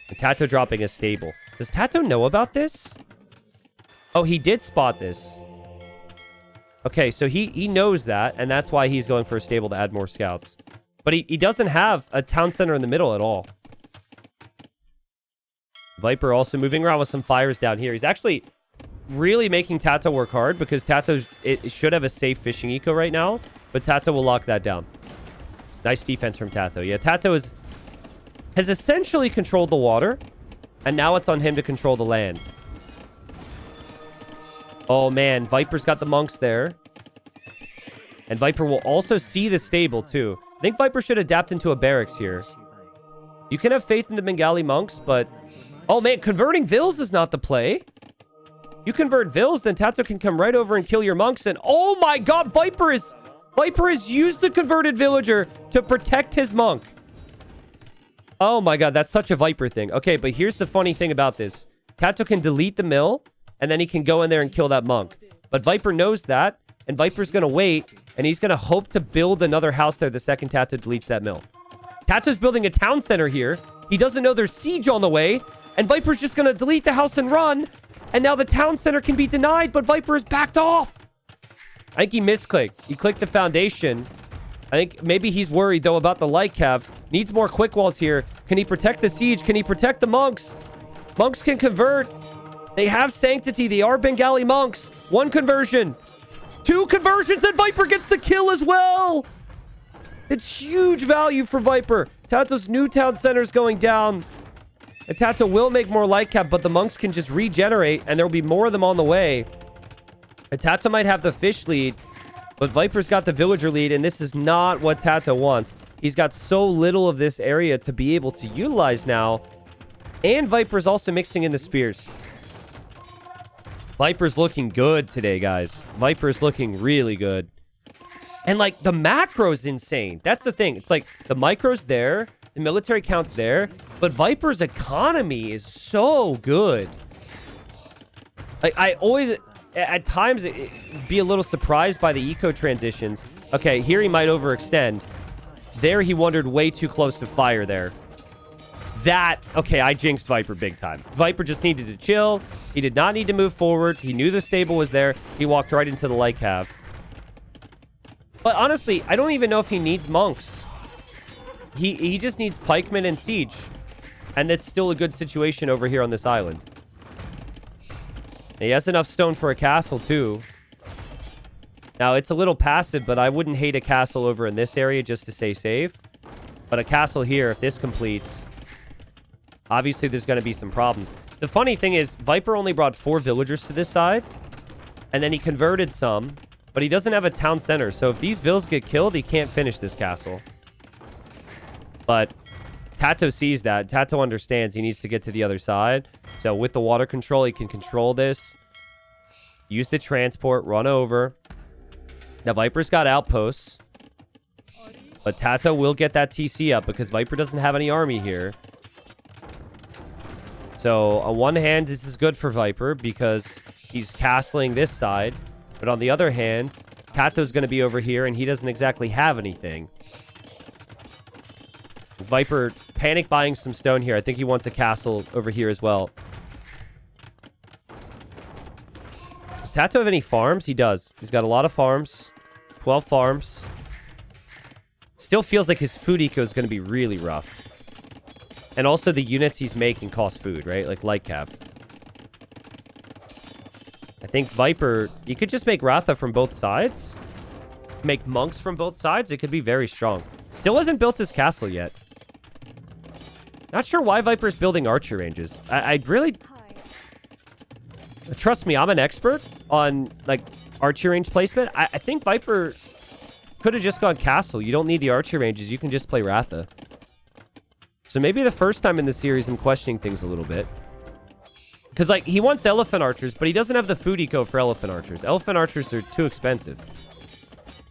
And TaToH dropping a stable. Does TaToH know about this? Oh, he did spot this. Okay, so he knows that, and that's why he's going for a stable to add more scouts. But he doesn't have a town center in the middle at all. Viper also moving around with some fires down here. He's actually really making TaToH work hard because TaToH it should have a safe fishing eco right now, but TaToH will lock that down. Nice defense from TaToH. Yeah, TaToH has essentially controlled the water, and now it's on him to control the land. Oh, man. Viper's got the monks there. And Viper will also see the stable, too. I think Viper should adapt into a barracks here. You can have faith in the Bengali monks, but... Oh, man. Converting vills is not the play. You convert vills, then TaToH can come right over and kill your monks. And, oh, my God. Viper has used the converted villager to protect his monk. Oh, my God. That's such a Viper thing. Okay, but here's the funny thing about this. TaToH can delete the mill, and then he can go in there and kill that monk. But Viper knows that, and Viper's going to wait, and he's going to hope to build another house there the second TaToH deletes that mill. TaToH's building a town center here. He doesn't know there's siege on the way, and Viper's just going to delete the house and run, and now the town center can be denied, but Viper is backed off. I think he misclicked. He clicked the foundation. I think maybe he's worried, though, about the light cav. Needs more quick walls here. Can he protect the siege? Can he protect the monks? Monks can convert. They have sanctity. They are Bengali monks. One conversion. Two conversions, and Viper gets the kill as well. It's huge value for Viper. TaToH's new town center's going down. And TaToH will make more light cap, but the monks can just regenerate, and there will be more of them on the way. And TaToH might have the fish lead, but Viper's got the villager lead, and this is not what TaToH wants. He's got so little of this area to be able to utilize now. And Viper's also mixing in the spears. Viper's looking good today, guys. Viper's looking really good. And, like, the macro's insane. That's the thing. It's like the micro's there. The military count's there. But Viper's economy is so good. Like, I always, at times, be a little surprised by the eco transitions. Okay, here he might overextend. There he wandered way too close to fire there. Okay, I jinxed Viper big time. Viper just needed to chill. He did not need to move forward. He knew the stable was there. He walked right into the light cav. But honestly, I don't even know if he needs monks. He just needs pikemen and siege. And that's still a good situation over here on this island. He has enough stone for a castle, too. Now, it's a little passive, but I wouldn't hate a castle over in this area just to stay safe. But a castle here, if this completes... Obviously, there's going to be some problems. The funny thing is, Viper only brought 4 villagers to this side. And then he converted some. But he doesn't have a town center. So if these vills get killed, he can't finish this castle. But TaToH sees that. TaToH understands he needs to get to the other side. So with the water control, he can control this. Use the transport. Run over. Now, Viper's got outposts. But TaToH will get that TC up because Viper doesn't have any army here. So, on one hand, this is good for Viper because he's castling this side. But on the other hand, TaToH's going to be over here, and he doesn't exactly have anything. Viper panic buying some stone here. I think he wants a castle over here as well. Does TaToH have any farms? He does. He's got a lot of farms. 12 farms. Still feels like his food eco is going to be really rough. And also the units he's making cost food, right? Like light cav. I think Viper... You could just make Ratha from both sides. Make monks from both sides. It could be very strong. Still hasn't built his castle yet. Not sure why Viper's building archer ranges. I really... Trust me, I'm an expert on, like, archer range placement. I think Viper could have just gone castle. You don't need the archer ranges. You can just play Ratha. So maybe the first time in the series I'm questioning things a little bit. Because, like, he wants elephant archers, but he doesn't have the food eco for elephant archers. Elephant archers are too expensive.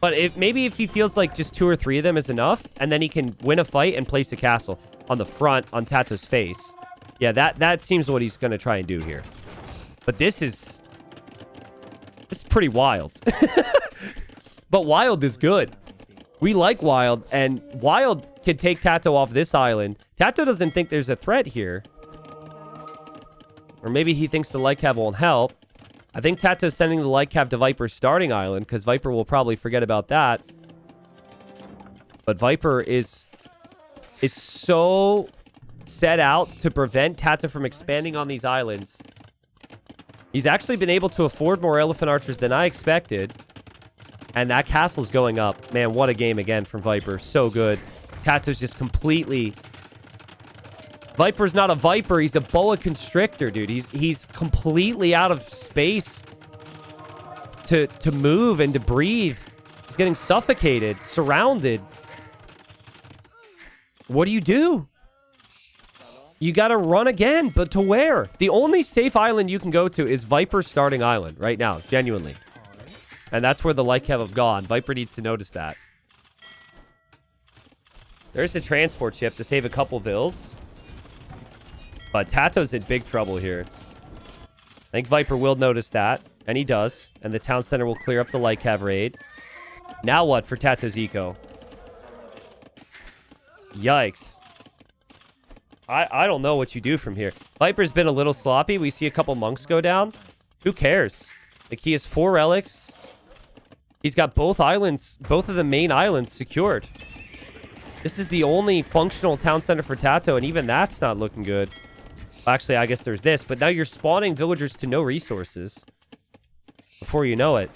But maybe if he feels like just 2 or 3 of them is enough, and then he can win a fight and place a castle on the front on TaToH's face. Yeah, that seems what he's going to try and do here. But this is pretty wild. But wild is good. We like wild, and wild can take TaToH off this island. TaToH doesn't think there's a threat here. Or maybe he thinks the light cav won't help. I think TaToH's sending the light cav to Viper's starting island, because Viper will probably forget about that. But Viper is so set out to prevent TaToH from expanding on these islands. He's actually been able to afford more elephant archers than I expected. And that castle's going up. Man, what a game again from Viper. So good. TaToH's just completely... Viper's not a Viper. He's a boa constrictor, dude. He's completely out of space to move and to breathe. He's getting suffocated, surrounded. What do? You got to run again, but to where? The only safe island you can go to is Viper's starting island right now, genuinely. And that's where the light cav have gone. Viper needs to notice that. There's a transport ship to save a couple vills. But TaToH's in big trouble here. I think Viper will notice that. And he does. And the town center will clear up the light cav raid. Now what for TaToH's eco? Yikes. I don't know what you do from here. Viper's been a little sloppy. We see a couple monks go down. Who cares? Like, he has 4 relics. He's got both islands, both of the main islands secured. This is the only functional town center for TaToH, and even that's not looking good. Actually, I guess there's this, but now you're spawning villagers to no resources before you know it.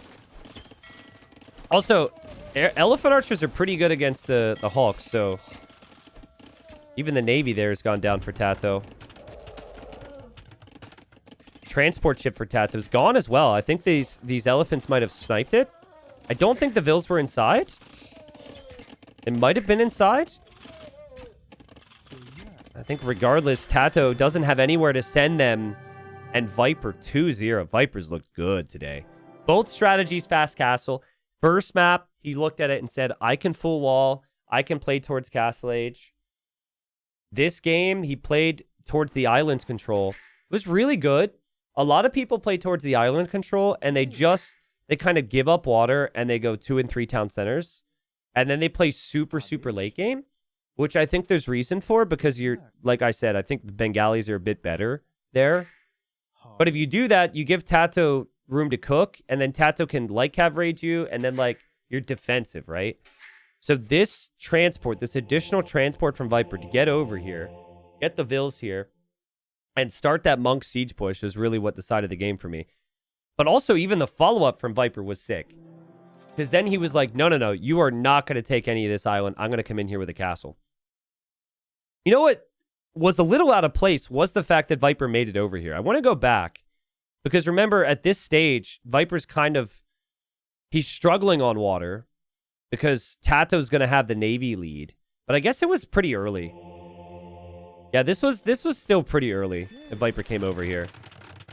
Also, elephant archers are pretty good against the hawks, so... Even the navy there has gone down for TaToH. Transport ship for TaToH is gone as well. I think these elephants might have sniped it. I don't think the vills were inside. It might have been inside. I think regardless, TaToH doesn't have anywhere to send them. And Viper 2-0. Vipers looked good today. Both strategies, fast castle. First map, he looked at it and said, I can full wall. I can play towards castle age. This game, he played towards the island's control. It was really good. A lot of people play towards the island control, and they kind of give up water, and they go 2 and 3 town centers. And then they play super, super late game, which I think there's reason for, because like I said, I think the Bengalis are a bit better there. But if you do that, you give TaToH room to cook, and then TaToH can light cav raid you, and then, like, you're defensive, right? So this transport, this additional transport from Viper to get over here, get the vills here, and start that monk siege push was really what decided the game for me. But also, even the follow-up from Viper was sick. Because then he was like, no, you are not going to take any of this island. I'm going to come in here with a castle. You know what was a little out of place was the fact that Viper made it over here. I want to go back. Because remember, at this stage, Viper's he's struggling on water. Because TaToH's going to have the navy lead. But I guess it was pretty early. Yeah, this was still pretty early if Viper came over here.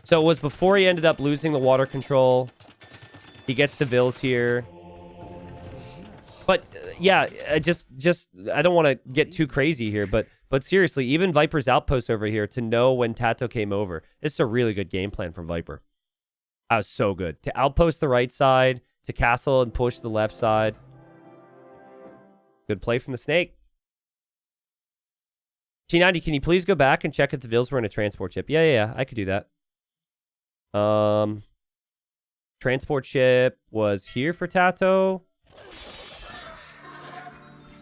So it was before he ended up losing the water control. He gets the vills here. But yeah, I don't want to get too crazy here, but seriously, even Viper's outpost over here to know when TaToH came over. This is a really good game plan from Viper. That was so good. To outpost the right side, to castle and push the left side. Good play from the snake. T90, can you please go back and check if the vills were in a transport ship? Yeah, I could do that. Transport ship was here for TaToH.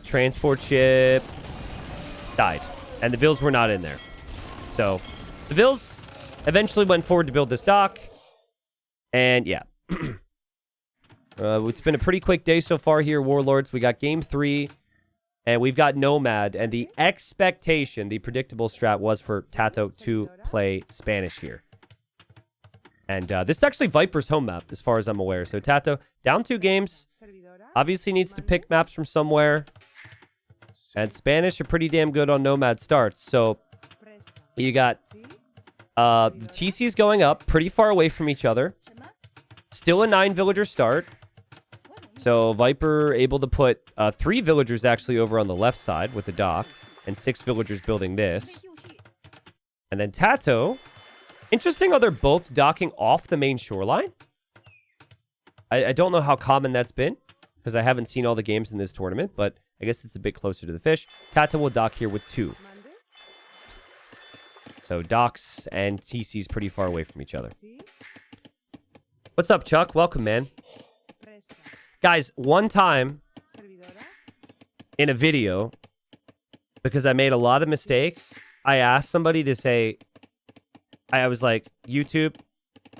Transport ship died. And the vills were not in there. So, the vills eventually went forward to build this dock. And, yeah. It's been a pretty quick day so far here, Warlords. We got game 3. And we've got Nomad. And the expectation, the predictable strat was for TaToH to play Spanish here. And this is actually Viper's home map, as far as I'm aware. So TaToH, down 2 games. Obviously needs to pick maps from somewhere. And Spanish are pretty damn good on Nomad starts. So you got the TCs going up, pretty far away from each other. Still a 9 villager start. So Viper able to put 3 villagers actually over on the left side with the dock. And 6 villagers building this. And then TaToH. Interesting how they're both docking off the main shoreline. I don't know how common that's been, because I haven't seen all the games in this tournament, but I guess it's a bit closer to the fish. TaToH will dock here with 2. So docks and TC's pretty far away from each other. What's up, Chuck? Welcome, man. Guys, one time in a video, because I made a lot of mistakes, I asked somebody to say... I was like, YouTube,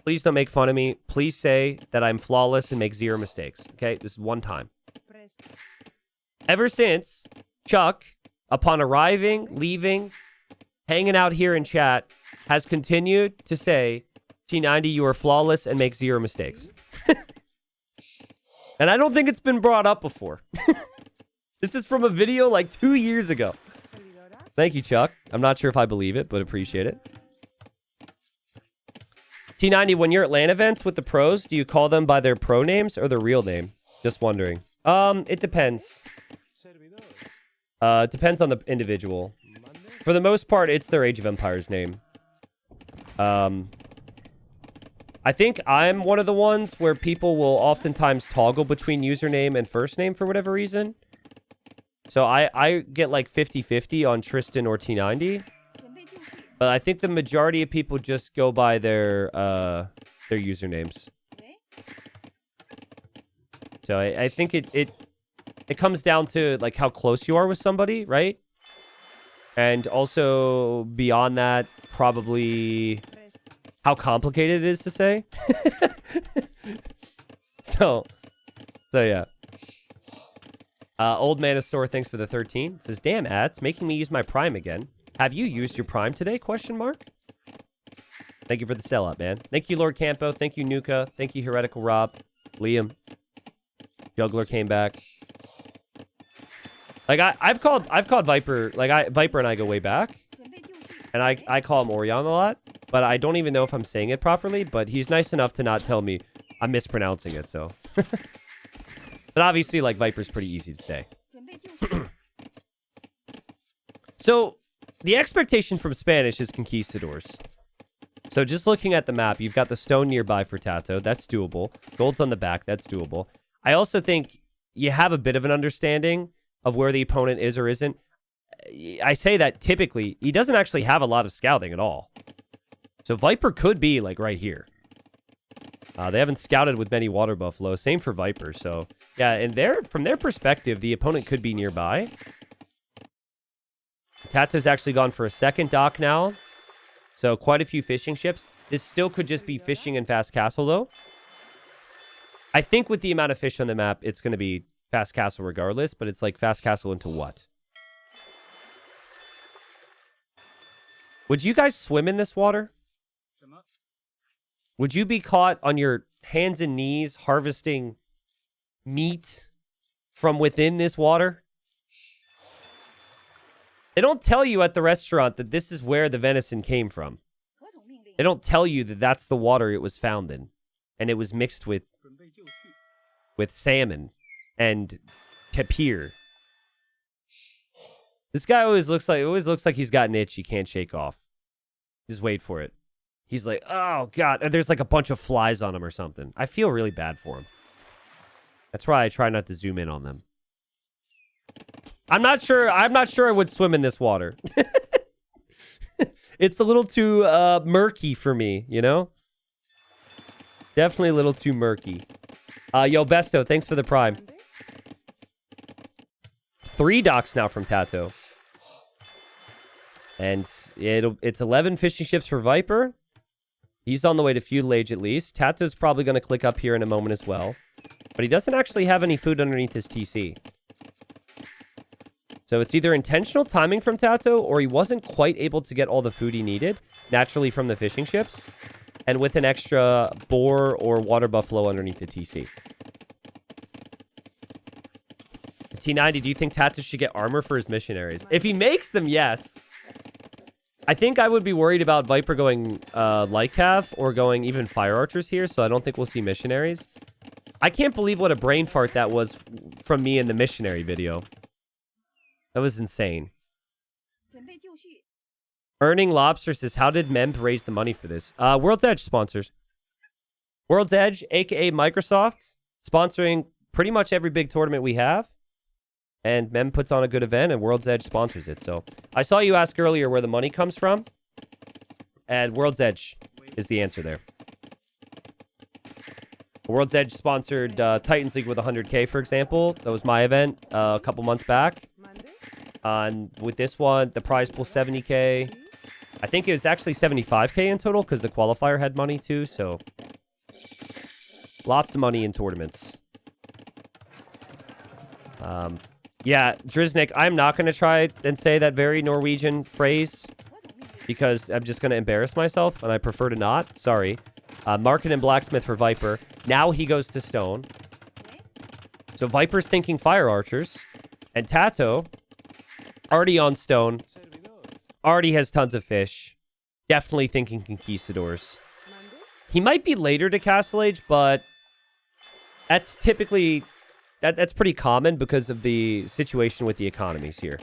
please don't make fun of me. Please say that I'm flawless and make 0 mistakes. Okay? This is one time. Ever since, Chuck, upon arriving, leaving, hanging out here in chat, has continued to say, T90, you are flawless and make 0 mistakes. And I don't think it's been brought up before. This is from a video like 2 years ago. Thank you, Chuck. I'm not sure if I believe it, but appreciate it. T90, when you're at LAN events with the pros, do you call them by their pro names or their real name? Just wondering. It depends. Depends on the individual. For the most part, it's their Age of Empires name. I think I'm one of the ones where people will oftentimes toggle between username and first name for whatever reason. So I get like 50-50 on Tristan or T90. But I think the majority of people just go by their usernames. So I think it comes down to like how close you are with somebody, right? And also beyond that, probably how complicated it is to say. So yeah. Old Man of Store, thanks for the 13. Says, damn, ads, making me use my Prime again. Have you used your Prime today? Question mark. Thank you for the sellout, man. Thank you, Lord Campo. Thank you, Nuka. Thank you, Heretical Rob. Liam. Juggler came back. Like I've called Viper. Like Viper and I go way back, and I call him Orion a lot. But I don't even know if I'm saying it properly. But he's nice enough to not tell me I'm mispronouncing it. So, but obviously, like Viper's pretty easy to say. So. The expectation from Spanish is conquistadors. So just looking at the map, you've got the stone nearby for TaToH. That's doable. Gold's on the back. That's doable. I also think you have a bit of an understanding of where the opponent is or isn't. I say that typically, he doesn't actually have a lot of scouting at all. So Viper could be like right here. They haven't scouted with many water buffalo. Same for Viper. So yeah, and from their perspective, the opponent could be nearby. TaToH's actually gone for a second dock now. So quite a few fishing ships. This still could just be fishing in Fast Castle, though. I think with the amount of fish on the map, it's going to be Fast Castle regardless. But it's like Fast Castle into what? Would you guys swim in this water? Would you be caught on your hands and knees harvesting meat from within this water? They don't tell you at the restaurant that this is where the venison came from. They don't tell you that that's the water it was found in. And it was mixed with salmon and tapir. This guy always looks like he's got an itch he can't shake off. Just wait for it. He's like, oh, God. There's like a bunch of flies on him or something. I feel really bad for him. That's why I try not to zoom in on them. I'm not sure I would swim in this water. It's a little too murky for me, you know? Definitely a little too murky. Yo, Besto, thanks for the Prime. 3 docks now from TaToH. And it's 11 fishing ships for Viper. He's on the way to Feudal Age at least. TaToH's probably going to click up here in a moment as well. But he doesn't actually have any food underneath his TC. So it's either intentional timing from TaToH, or he wasn't quite able to get all the food he needed naturally from the fishing ships, and with an extra boar or water buffalo underneath the TC. T90, do you think TaToH should get armor for his missionaries? If he makes them, yes. I think I would be worried about Viper going light cav or going even fire archers here, so I don't think we'll see missionaries. I can't believe what a brain fart that was from me in the missionary video. That was insane. Earning Lobster says, how did Memp raise the money for this? World's Edge sponsors. World's Edge, aka Microsoft, sponsoring pretty much every big tournament we have. And Mem puts on a good event, and World's Edge sponsors it. So I saw you ask earlier where the money comes from. And World's Edge is the answer there. World's Edge sponsored Titans League with 100K, for example. That was my event a couple months back. And with this one, the prize pool 70K. I think it was actually 75K in total because the qualifier had money too. So lots of money in tournaments. Yeah, Driznik, I'm not going to try and say that very Norwegian phrase because I'm just going to embarrass myself, and I prefer to not. Sorry. Market and Blacksmith for Viper. Now he goes to Stone. So Viper's thinking Fire Archers. And TaToH, already on Stone, already has tons of fish. Definitely thinking Conquistadors. He might be later to Castle Age, but that's typically... That's pretty common because of the situation with the economies here.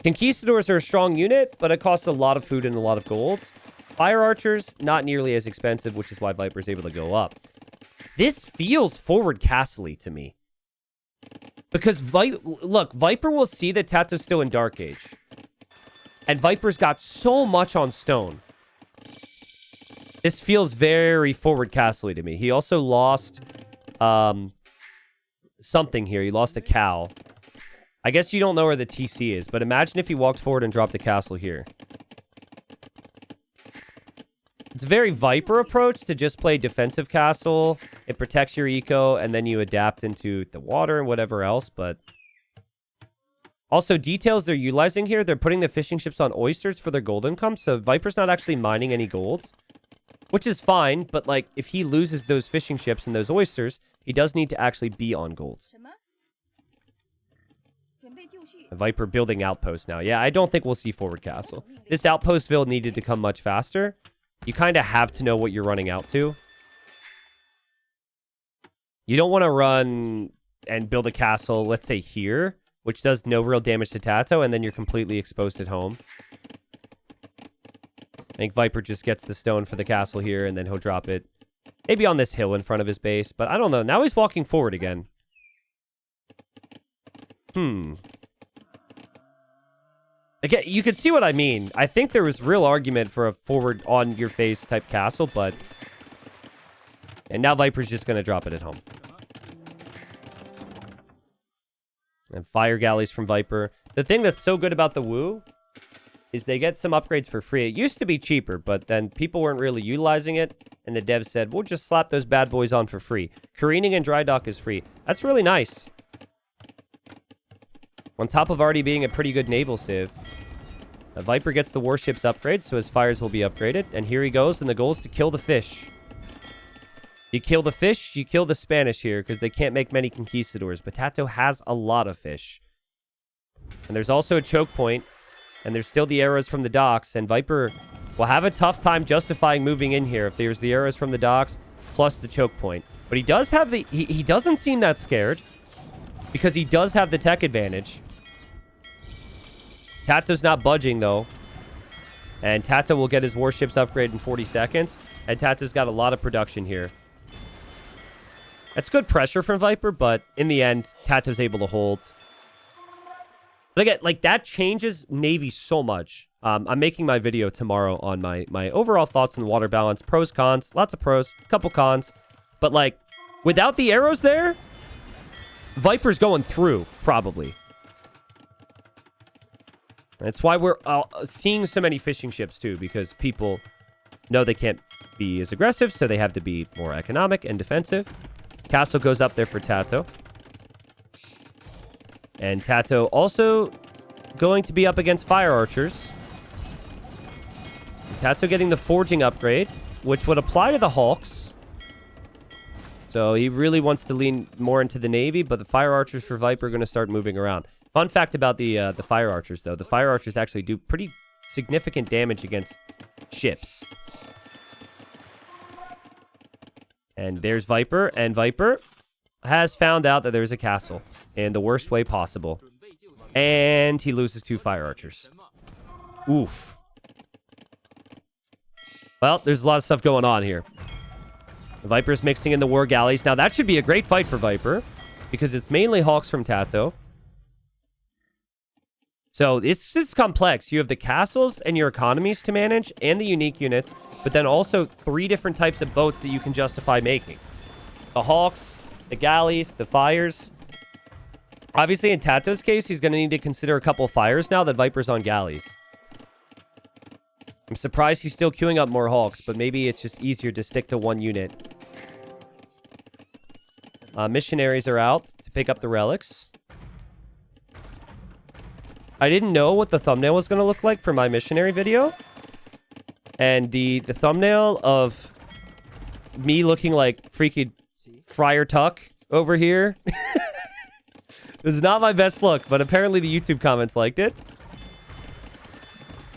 Conquistadors are a strong unit, but it costs a lot of food and a lot of gold. Fire Archers, not nearly as expensive, which is why Viper's able to go up. This feels forward castle-y to me. Because, look, Viper will see that TaToH's still in Dark Age. And Viper's got so much on Stone. This feels very forward castle-y to me. He also lost... something here. He lost a cow. I guess you don't know where the TC is, but imagine if he walked forward and dropped a castle here. It's a very Viper approach to just play defensive castle. It protects your eco, and then you adapt into the water and whatever else, but... Also, details they're utilizing here, they're putting the fishing ships on oysters for their gold income, so Viper's not actually mining any gold. Which is fine, but, like, if he loses those fishing ships and those oysters, he does need to actually be on gold. Viper building outpost now. Yeah, I don't think we'll see forward castle. This outpost build needed to come much faster. You kind of have to know what you're running out to. You don't want to run and build a castle, let's say here, which does no real damage to TaToH, and then you're completely exposed at home. I think Viper just gets the stone for the castle here, and then he'll drop it. Maybe on this hill in front of his base, but I don't know. Now he's walking forward again. Again, you can see what I mean. I think there was real argument for a forward on your face type castle, but... And now Viper's just going to drop it at home. And fire galleys from Viper. The thing that's so good about the Woo is they get some upgrades for free. It used to be cheaper, but then people weren't really utilizing it, and the devs said, we'll just slap those bad boys on for free. Careening and dry dock is free. That's really nice. On top of already being a pretty good naval civ. Viper gets the warships upgrade, so his fires will be upgraded. And here he goes, and the goal is to kill the fish. You kill the fish, you kill the Spanish here, because they can't make many conquistadors. But TaToH has a lot of fish. And there's also a choke point. And there's still the arrows from the docks. And Viper will have a tough time justifying moving in here if there's the arrows from the docks plus the choke point. But he does have the... He doesn't seem that scared. Because he does have the tech advantage. TaToH's not budging, though. And TaToH will get his warships upgrade in 40 seconds. And TaToH's got a lot of production here. That's good pressure from Viper, but in the end, TaToH's able to hold. But again, like, that changes Navy so much. I'm making my video tomorrow on my overall thoughts on water balance. Pros, cons. Lots of pros. Couple cons. But, like, without the arrows there, Viper's going through, probably. That's why we're seeing so many fishing ships, too, because people know they can't be as aggressive, so they have to be more economic and defensive. Castle goes up there for TaToH. And TaToH also going to be up against fire archers. TaToH getting the forging upgrade, which would apply to the Hawks. So he really wants to lean more into the Navy, but the fire archers for Viper are going to start moving around. Fun fact about the fire archers, though. The fire archers actually do pretty significant damage against ships. And there's Viper, and Viper has found out that there's a castle in the worst way possible. And he loses 2 fire archers. Oof. Well, there's a lot of stuff going on here. The Viper's mixing in the war galleys. Now, that should be a great fight for Viper, because it's mainly Hawks from TaToH. So it's complex. You have the castles and your economies to manage, and the unique units, but then also 3 different types of boats that you can justify making. The Hawks, the galleys, the fires. Obviously, in TaToH's case, he's going to need to consider a couple fires now that Viper's on galleys. I'm surprised he's still queuing up more Hawks, but maybe it's just easier to stick to 1 unit. Missionaries are out to pick up the relics. I didn't know what the thumbnail was going to look like for my missionary video. And the thumbnail of me looking like freaking Friar Tuck over here. This is not my best look, but apparently the YouTube comments liked it.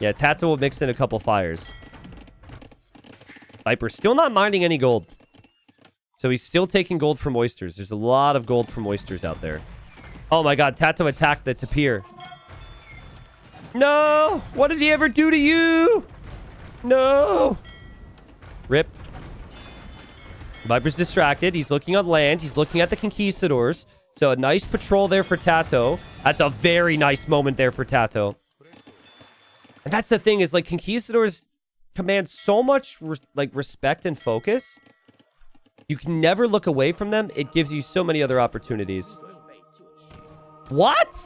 Yeah, TaToH will mix in a couple fires. Viper still not minding any gold. So he's still taking gold from oysters. There's a lot of gold from oysters out there. Oh my god, TaToH attacked the tapir. No! What did he ever do to you? No! Rip. Viper's distracted. He's looking on land. He's looking at the conquistadors. So a nice patrol there for TaToH. That's a very nice moment there for TaToH. And that's the thing is, like, conquistadors command so much respect and focus. You can never look away from them. It gives you so many other opportunities. What?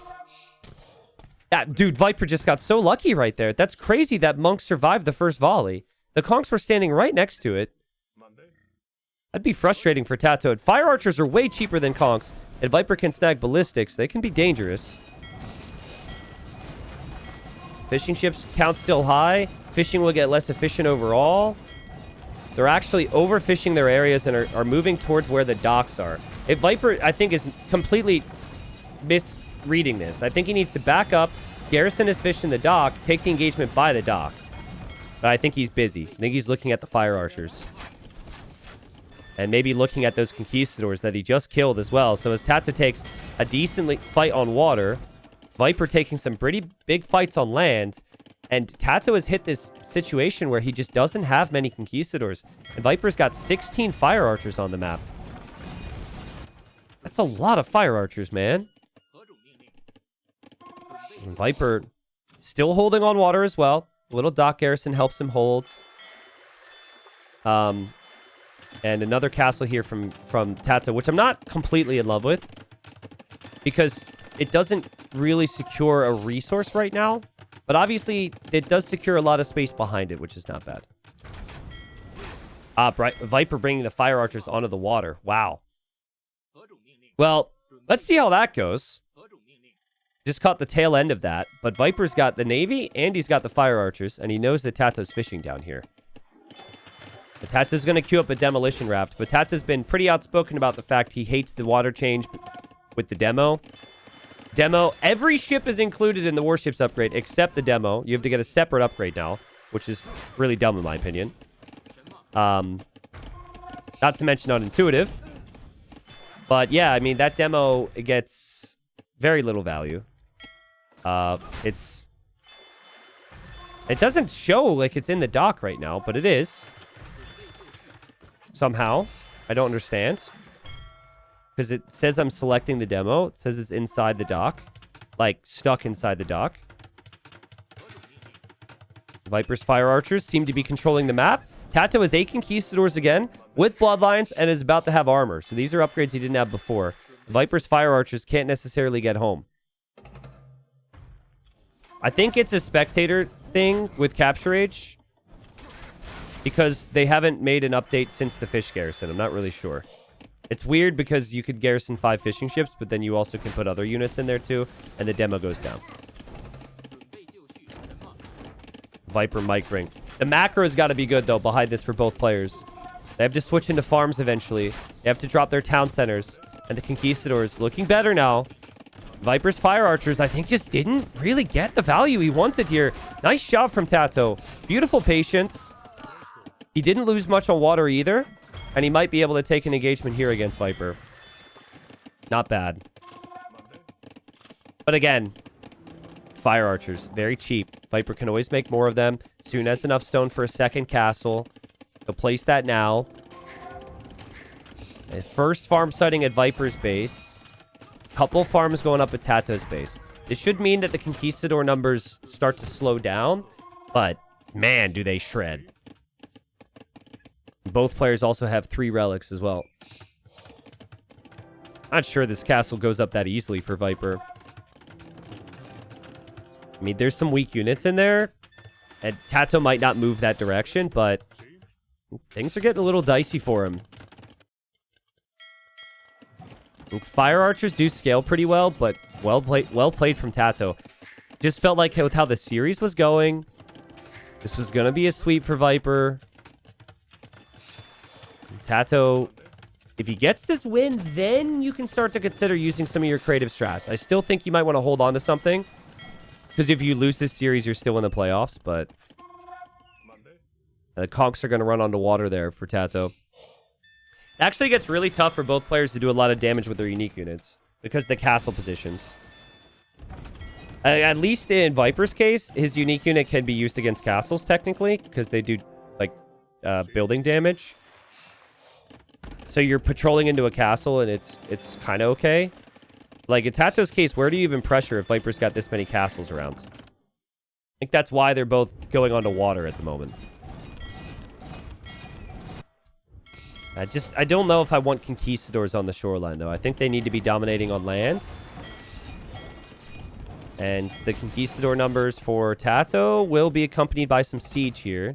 That dude, Viper just got so lucky right there. That's crazy that Monk survived the first volley. The conks were standing right next to it. That'd be frustrating for TaToH. Fire archers are way cheaper than conks, and Viper can snag ballistics. They can be dangerous. Fishing ships count still high. Fishing will get less efficient overall. They're actually overfishing their areas and are moving towards where the docks are. If Viper, I think, is completely misreading this. I think he needs to back up, garrison his fish in the dock, take the engagement by the dock. But I think he's busy. I think he's looking at the fire archers. And maybe looking at those conquistadors that he just killed as well. So as TaToH takes a decent fight on water, Viper taking some pretty big fights on land, and TaToH has hit this situation where he just doesn't have many conquistadors. And Viper's got 16 fire archers on the map. That's a lot of fire archers, man. And Viper still holding on water as well. A little dock garrison helps him hold. And another castle here from TaToH, which I'm not completely in love with, because it doesn't really secure a resource right now. But obviously, it does secure a lot of space behind it, which is not bad. Viper bringing the fire archers onto the water. Wow. Well, let's see how that goes. Just caught the tail end of that. But Viper's got the Navy, and he's got the fire archers, and he knows that TaToH's fishing down here. But TaToH's going to queue up a demolition raft, but TaToH's been pretty outspoken about the fact he hates the water change with the demo. Every ship is included in the warships upgrade except the demo. You have to get a separate upgrade now, which is really dumb in my opinion. Not to mention unintuitive. But yeah, I mean, that demo, it gets very little value. It doesn't show like it's in the dock right now, but it is. Somehow. I don't understand. Because it says I'm selecting the demo. It says it's inside the dock. Like, stuck inside the dock. Viper's fire archers seem to be controlling the map. TaToH has 8 conquistadors again with bloodlines and is about to have armor. So these are upgrades he didn't have before. Viper's fire archers can't necessarily get home. I think it's a spectator thing with Capture Age, because they haven't made an update since the fish garrison. I'm not really sure. It's weird because you could garrison 5 fishing ships, but then you also can put other units in there too, and the demo goes down. Viper mic ring. The macro's got to be good, though, behind this for both players. They have to switch into farms eventually. They have to drop their town centers. And the Conquistadors looking better now. Viper's Fire Archers, I think, just didn't really get the value he wanted here. Nice job from TaToH. Beautiful patience. He didn't lose much on water either. And he might be able to take an engagement here against Viper. Not bad. But again, Fire Archers, very cheap. Viper can always make more of them. Soon as enough stone for a second castle. He'll place that now. A first farm sighting at Viper's base. Couple farms going up at TaToH's base. This should mean that the Conquistador numbers start to slow down. But, man, do they shred. Both players also have 3 relics as well. Not sure this castle goes up that easily for Viper. I mean, there's some weak units in there. And TaToH might not move that direction, but things are getting a little dicey for him. Fire Archers do scale pretty well, but well played from TaToH. Just felt like with how the series was going, this was going to be a sweep for Viper. TaToH, if he gets this win, then you can start to consider using some of your creative strats. I still think you might want to hold on to something. Because if you lose this series, you're still in the playoffs, but the conks are going to run onto water there for TaToH. It actually gets really tough for both players to do a lot of damage with their unique units because the castle positions. At least in Viper's case, his unique unit can be used against castles technically because they do like building damage. So you're patrolling into a castle and it's kind of okay. Like in TaToH's case, where do you even pressure if Viper's got this many castles around? I think that's why they're both going onto water at the moment. I don't know if I want Conquistadors on the shoreline, though. I think they need to be dominating on land. And the Conquistador numbers for TaToH will be accompanied by some siege here.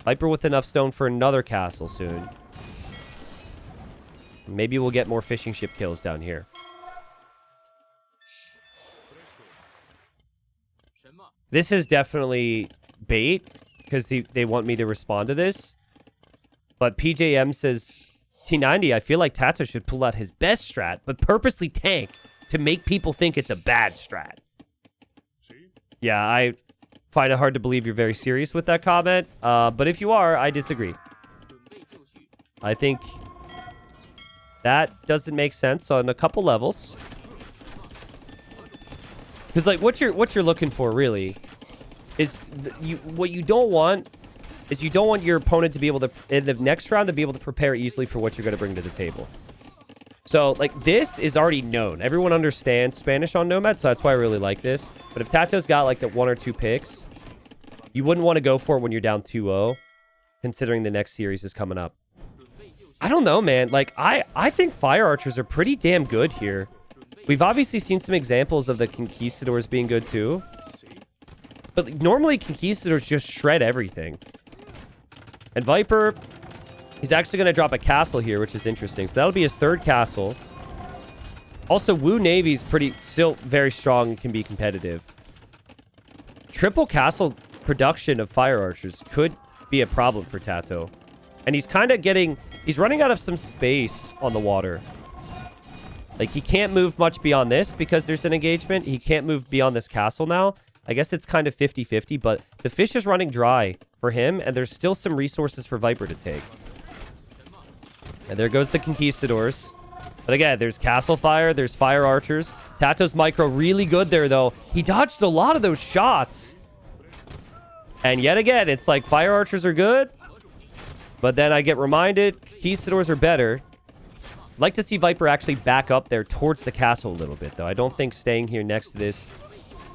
Viper with enough stone for another castle soon. Maybe we'll get more fishing ship kills down here. This is definitely bait because they want me to respond to this. But PJM says, T90, I feel like TaToH should pull out his best strat, but purposely tank to make people think it's a bad strat. Yeah, I find it hard to believe you're very serious with that comment. But if you are, I disagree. I think that doesn't make sense on a couple levels. Because like what you're looking for really is what you don't want is you don't want your opponent to be able to in the next round to be able to prepare easily for what you're going to bring to the table. So like this is already known. Everyone understands Spanish on Nomad, so that's why I really like this. But if TaToH's got like the 1 or 2 picks, you wouldn't want to go for it when you're down 2-0, considering the next series is coming up. I don't know, man. Like I think Fire Archers are pretty damn good here. We've obviously seen some examples of the Conquistadors being good too. But like, normally Conquistadors just shred everything. And Viper, he's actually going to drop a castle here, which is interesting. So that'll be his 3rd castle. Also, Wu Navy's still very strong and can be competitive. Triple castle production of Fire Archers could be a problem for TaToH. And he's kind of he's running out of some space on the water. Like, he can't move much beyond this because there's an engagement. He can't move beyond this castle now. I guess it's kind of 50-50, but the fish is running dry for him, and there's still some resources for Viper to take. And there goes the Conquistadors. But again, there's Castle Fire, there's Fire Archers. TaToH's micro really good there, though. He dodged a lot of those shots. And yet again, it's like Fire Archers are good, but then I get reminded Conquistadors are better. I'd like to see Viper actually back up there towards the castle a little bit, though. I don't think staying here next to this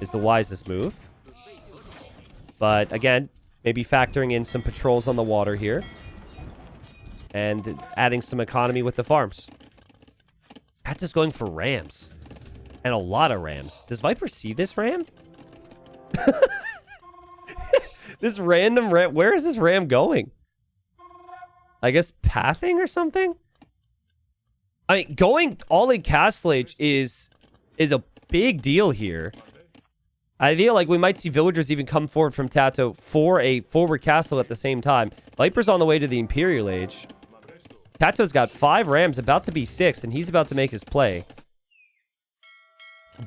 is the wisest move. But again, maybe factoring in some patrols on the water here. And adding some economy with the farms. That's just going for rams. And a lot of rams. Does Viper see this ram? This random ram. Where is this ram going? I guess pathing or something? I mean, going all in Castle Age is a big deal here. I feel like we might see villagers even come forward from TaToH for a forward castle at the same time. Viper's on the way to the Imperial Age. TaToH's got 5 rams, about to be 6, and he's about to make his play.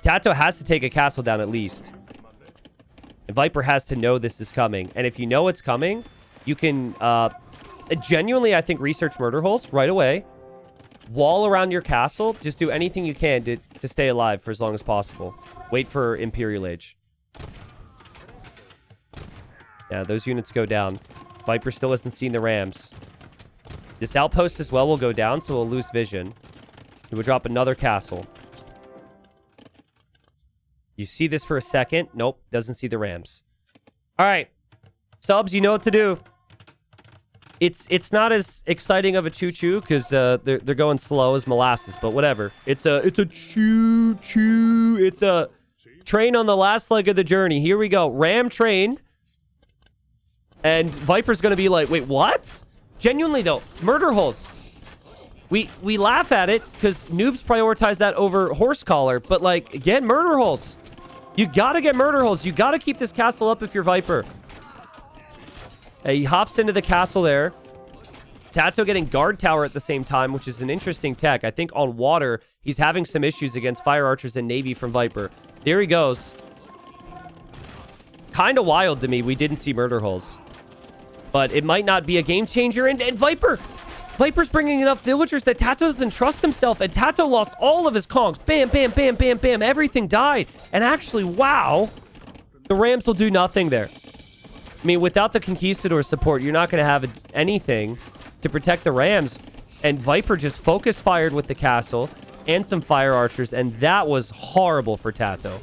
TaToH has to take a castle down at least. And Viper has to know this is coming. And if you know it's coming, you can genuinely, I think, research murder holes right away. Wall around your castle. Just do anything you can to stay alive for as long as possible. Wait for Imperial Age. Yeah, those units go down. Viper still hasn't seen the rams. This outpost as well will go down, so we'll lose vision. He will drop another castle. You see this for a second. Nope, doesn't see the rams. All right. Subs, you know what to do. It's not as exciting of a choo-choo because they're going slow as molasses, but whatever. It's a choo-choo. It's a train on the last leg of the journey. Here we go. Ram train. And Viper's going to be like, wait, what? Genuinely, though, murder holes. We laugh at it because noobs prioritize that over horse collar, but, like, get murder holes. You got to get murder holes. You got to keep this castle up if you're Viper. He hops into the castle there. TaToH getting guard tower at the same time, which is an interesting tech. I think on water, he's having some issues against fire archers and navy from Viper. There he goes. Kind of wild to me. We didn't see murder holes. But it might not be a game changer. And Viper's bringing enough villagers that TaToH doesn't trust himself. And TaToH lost all of his conks. Bam, bam, bam, bam, bam. Everything died. And actually, wow. The rams will do nothing there. I mean, without the Conquistador support, you're not going to have anything to protect the rams. And Viper just focus fired with the castle and some fire archers. And that was horrible for TaToH.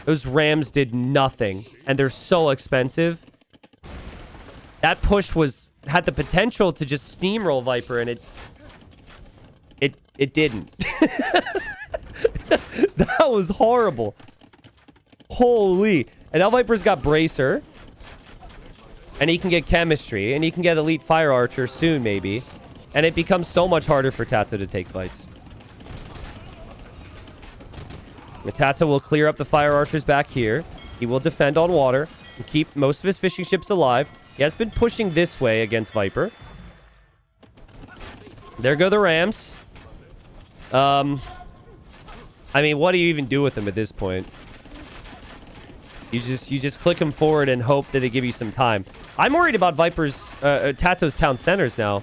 Those rams did nothing. And they're so expensive. That push had the potential to just steamroll Viper, and it didn't. That was horrible. Holy. And now Viper's got Bracer. And he can get Chemistry. And he can get Elite Fire Archer soon, maybe. And it becomes so much harder for TaToH to take fights. TaToH will clear up the Fire Archers back here. He will defend on water. And keep most of his fishing ships alive. He has been pushing this way against Viper. There go the rams. I mean, what do you even do with them at this point? You just click them forward and hope that they give you some time. I'm worried about TaToH's town centers now.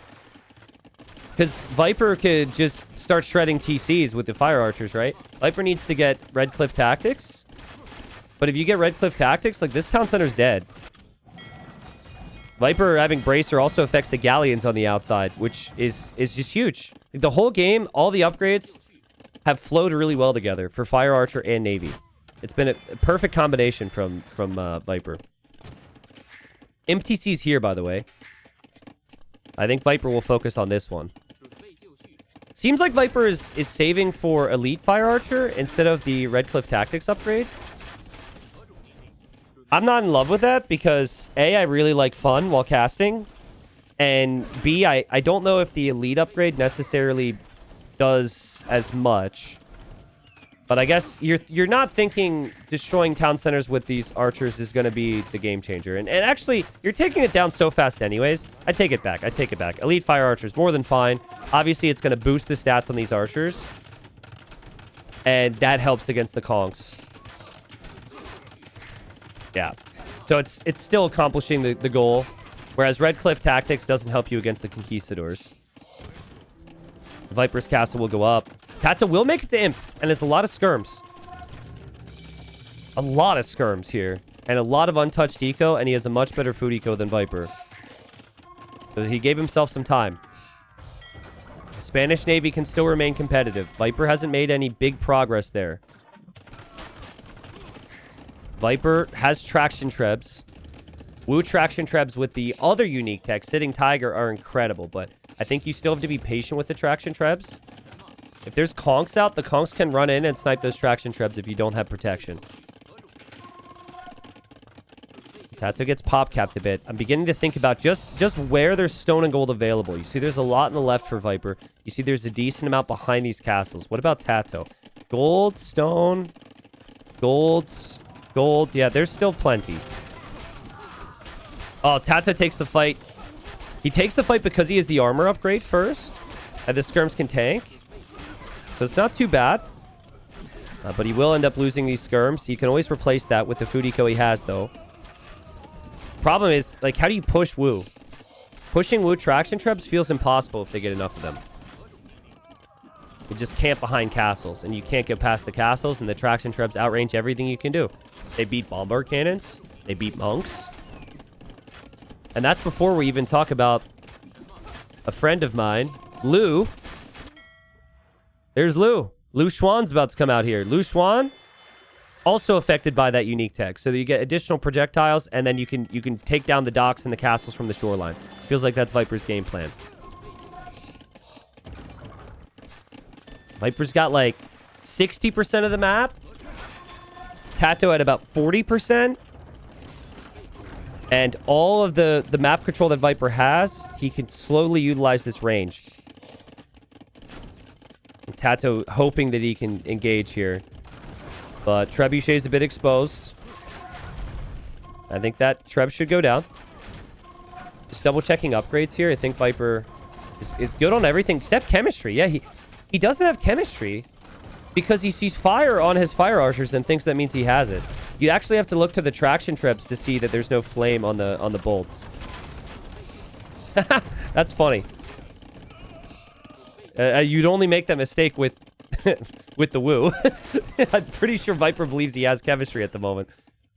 Because Viper could just start shredding TCs with the fire archers, right? Viper needs to get Red Cliff Tactics. But if you get Red Cliff Tactics, like, this town center's dead. Viper having Bracer also affects the galleons on the outside, which is just huge. The whole game, all the upgrades have flowed really well together for Fire Archer and Navy. It's been a perfect combination from Viper. MTC's here, by the way. I think Viper will focus on this one. Seems like Viper is saving for Elite Fire Archer instead of the Red Cliff Tactics upgrade. I'm not in love with that because A, I really like fun while casting. And B, I don't know if the Elite upgrade necessarily does as much. But I guess you're not thinking destroying town centers with these archers is going to be the game changer. And actually, you're taking it down so fast anyways. I take it back. Elite Fire Archers, more than fine. Obviously, it's going to boost the stats on these archers. And that helps against the conks. Yeah. So it's still accomplishing the goal. Whereas Red Cliff Tactics doesn't help you against the Conquistadors. Viper's Castle will go up. TaToH will make it to Imp. And there's a lot of skirms. A lot of skirms here. And a lot of untouched eco. And he has a much better food eco than Viper. So he gave himself some time. Spanish Navy can still remain competitive. Viper hasn't made any big progress there. Viper has traction trebs. Woo traction trebs with the other unique tech, Sitting Tiger, are incredible, but I think you still have to be patient with the traction trebs. If there's conks out, the conks can run in and snipe those traction trebs if you don't have protection. TaToH gets pop capped a bit. I'm beginning to think about just where there's stone and gold available. You see there's a lot in the left for Viper. You see there's a decent amount behind these castles. What about TaToH? Gold, stone, gold, gold. Yeah, there's still plenty. Oh, TaToH takes the fight. He takes the fight because he has the armor upgrade first. And the skirms can tank. So it's not too bad. But he will end up losing these skirms. He can always replace that with the food eco he has, though. Problem is, like, how do you push Wu? Pushing Wu traction trebs feels impossible if they get enough of them. You just camp behind castles, and you can't get past the castles, and the traction trebs outrange everything you can do. They beat bombard cannons. They beat monks. And that's before we even talk about a friend of mine, Lu. There's Lu. Lu Xuan's about to come out here. Lu Xuan, also affected by that unique tech. So that you get additional projectiles, and then you can take down the docks and the castles from the shoreline. Feels like that's Viper's game plan. Viper's got like 60% of the map. TaToH at about 40%. And all of the map control that Viper has, he can slowly utilize this range. TaToH hoping that he can engage here. But Trebuchet is a bit exposed. I think that Treb should go down. Just double checking upgrades here. I think Viper is good on everything except chemistry. Yeah, he doesn't have chemistry because he sees fire on his fire archers and thinks that means he has it. You actually have to look to the traction trebs to see that there's no flame on the bolts. That's funny. You'd only make that mistake with with the Wu. I'm pretty sure Viper believes he has chemistry at the moment.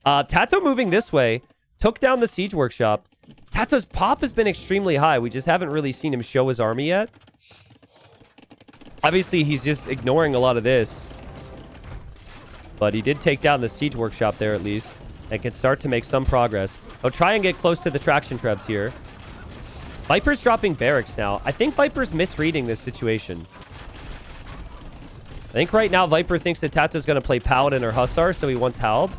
TaToH moving this way took down the siege workshop. TaToH's pop has been extremely high. We just haven't really seen him show his army yet. Obviously, he's just ignoring a lot of this. But he did take down the siege workshop there at least. And can start to make some progress. He'll try and get close to the traction trebs here. Viper's dropping barracks now. I think Viper's misreading this situation. I think right now Viper thinks that TaToH's going to play Paladin or Hussar, so he wants Halb.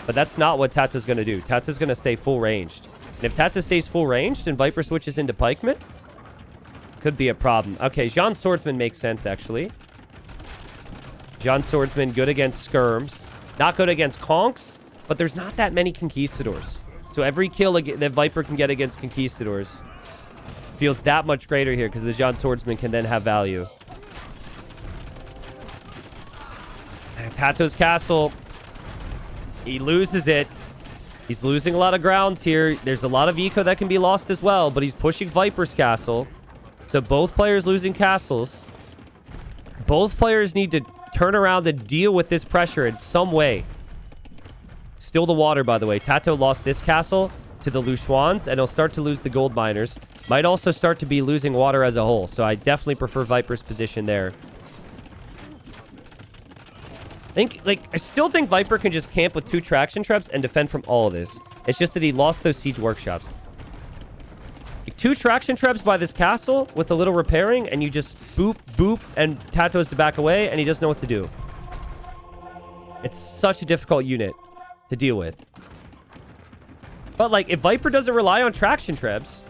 But that's not what TaToH's going to do. TaToH's going to stay full ranged. And if TaToH stays full ranged and Viper switches into pikeman, could be a problem. Okay, Jean Swordsman makes sense, actually. Jean Swordsman, good against skirms. Not good against conks, but there's not that many conquistadors. So every kill that Viper can get against conquistadors feels that much greater here because the Jean Swordsman can then have value. And TaToH's castle, he loses it. He's losing a lot of grounds here. There's a lot of eco that can be lost as well, but he's pushing Viper's castle. So both players losing castles. Both players need to turn around and deal with this pressure in some way. Still the water, by the way. TaToH lost this castle to the Lu Xuans, and he'll start to lose the gold miners. Might also start to be losing water as a whole, so I definitely prefer Viper's position there. I still think Viper can just camp with 2 traction trebs and defend from all of this. It's just that he lost those siege workshops. Like 2 traction trebs by this castle with a little repairing, and you just boop, boop, and TaToH's to back away, and he doesn't know what to do. It's such a difficult unit to deal with. But, like, if Viper doesn't rely on traction trebs,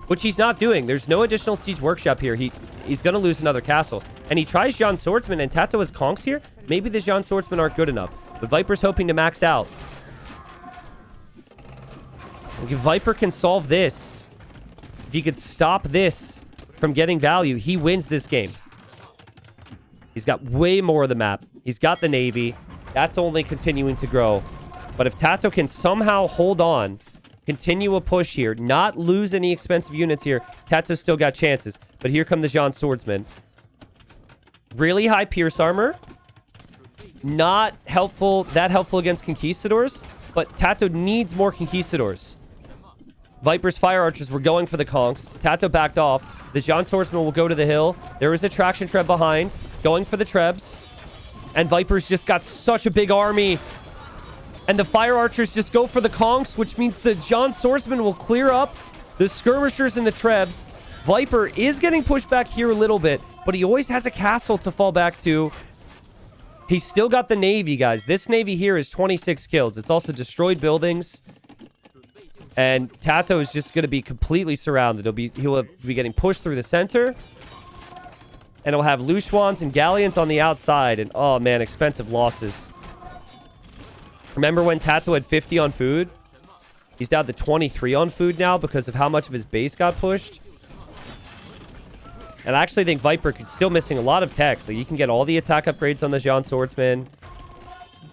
which he's not doing, there's no additional siege workshop here. He's going to lose another castle. And he tries Jean Swordsman, and TaToH has conks here. Maybe the Jean Swordsman aren't good enough. But Viper's hoping to max out. Like if Viper can solve this, if he could stop this from getting value, he wins this game. He's got way more of the map. He's got the Navy. That's only continuing to grow. But if TaToH can somehow hold on, continue a push here, not lose any expensive units here, TaToH's still got chances. But here come the Jean Swordsman. Really high pierce armor. Not helpful, that helpful against conquistadors. But TaToH needs more conquistadors. Viper's fire archers were going for the conks. TaToH backed off. The Jean Swordsman will go to the hill. There is a traction treb behind, going for the trebs. And Viper's just got such a big army. And the fire archers just go for the conks, which means the Jean Swordsman will clear up the skirmishers and the trebs. Viper is getting pushed back here a little bit, but he always has a castle to fall back to. He's still got the Navy, guys. This Navy here is 26 kills. It's also destroyed buildings. And TaToH is just going to be completely surrounded. He'll be getting pushed through the center. And he'll have Lushwans and Galleons on the outside. And, oh, man, expensive losses. Remember when TaToH had 50 on food? He's down to 23 on food now because of how much of his base got pushed. And I actually think Viper is still missing a lot of tech. So you can get all the attack upgrades on the Jean Swordsman.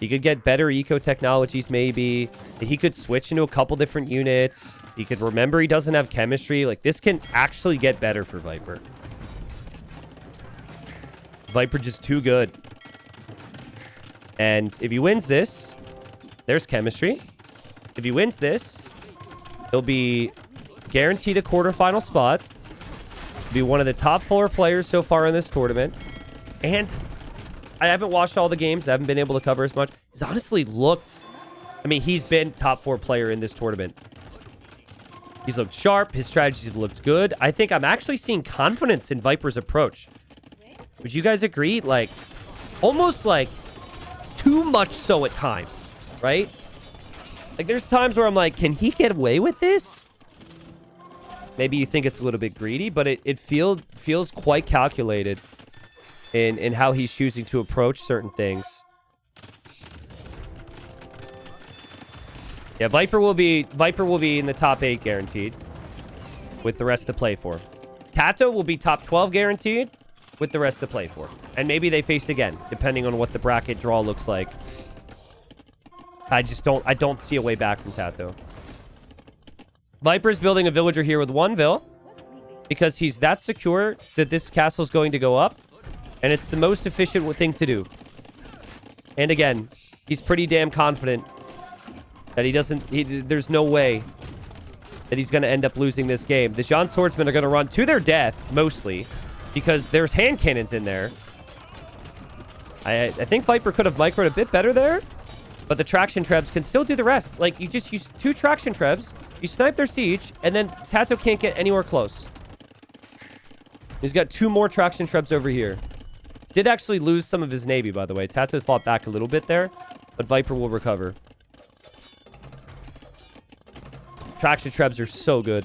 He could get better eco technologies, maybe. He could switch into a couple different units. He could remember he doesn't have chemistry. Like, this can actually get better for Viper. Viper just too good. And if he wins this, there's chemistry. If he wins this, he'll be guaranteed a quarterfinal spot. Be one of the top 4 players so far in this tournament. And I haven't watched all the games. I haven't been able to cover as much. He's honestly looked... I mean, he's been top 4 player in this tournament. He's looked sharp. His strategies have looked good. I think I'm actually seeing confidence in Viper's approach. Would you guys agree? Like, almost like too much so at times, right? Like, there's times where I'm like, can he get away with this? Maybe you think it's a little bit greedy, but it feels quite calculated in how he's choosing to approach certain things. Yeah, Viper will be in the top 8 guaranteed with the rest to play for. TaToH will be top 12 guaranteed with the rest to play for. And maybe they face again, depending on what the bracket draw looks like. I don't see a way back from TaToH. Viper's building a villager here with 1 vill because he's that secure that this castle is going to go up. And it's the most efficient thing to do. And again, he's pretty damn confident that there's no way that he's going to end up losing this game. The Jean Swordsmen are going to run to their death, mostly, because there's hand cannons in there. I think Viper could have microed a bit better there, but the traction trebs can still do the rest. Like, you just use 2 traction trebs, you snipe their siege, and then TaToH can't get anywhere close. He's got 2 more traction trebs over here. Did actually lose some of his navy, by the way. TaToH fought back a little bit there, but Viper will recover. Traction trebs are so good.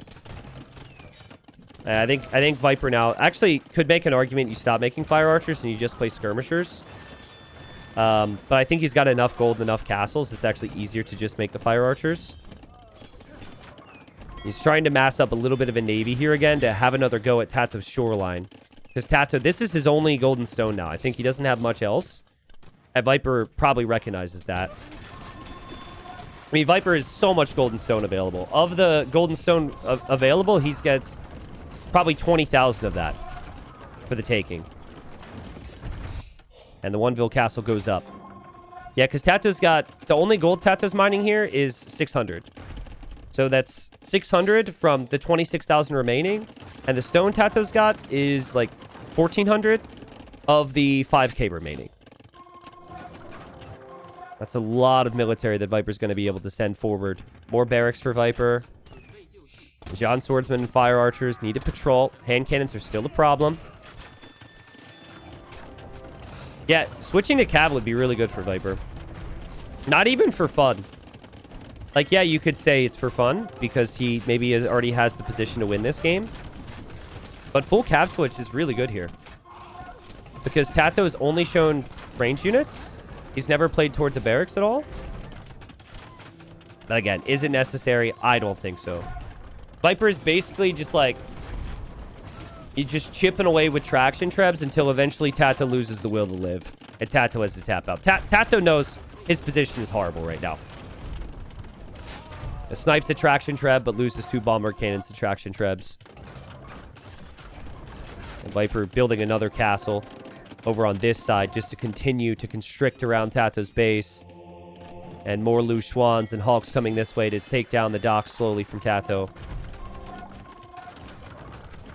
I think Viper now actually could make an argument you stop making fire archers and you just play skirmishers. But I think he's got enough gold and enough castles. It's actually easier to just make the fire archers. He's trying to mass up a little bit of a navy here again to have another go at TaToH's shoreline. Because TaToH, this is his only golden stone now. I think he doesn't have much else. And Viper probably recognizes that. I mean, Viper is so much golden stone available. Of the golden stone available, he gets probably 20,000 of that for the taking. And the 1 vill castle goes up. Yeah, because TaToH's got... The only gold TaToH's mining here is 600. So that's 600 from the 26,000 remaining. And the stone TaToH's got is like 1,400 of the 5k remaining. That's a lot of military that Viper's going to be able to send forward. More barracks for Viper. Jean Swordsmen and fire archers need to patrol. Hand cannons are still a problem. Yeah, switching to cav would be really good for Viper. Not even for fun. Like, yeah, you could say it's for fun because he maybe already has the position to win this game. But full cav switch is really good here. Because TaToH has only shown range units. He's never played towards a barracks at all. But again, is it necessary? I don't think so. Viper is basically just like... He's just chipping away with traction trebs until eventually TaToH loses the will to live. And TaToH has to tap out. TaToH knows his position is horrible right now. Snipes a traction treb, but loses 2 bomber cannons to traction trebs. And Viper building another castle over on this side just to continue to constrict around TaToH's base. And more Lu Schwans and Hulks coming this way to take down the docks slowly from TaToH.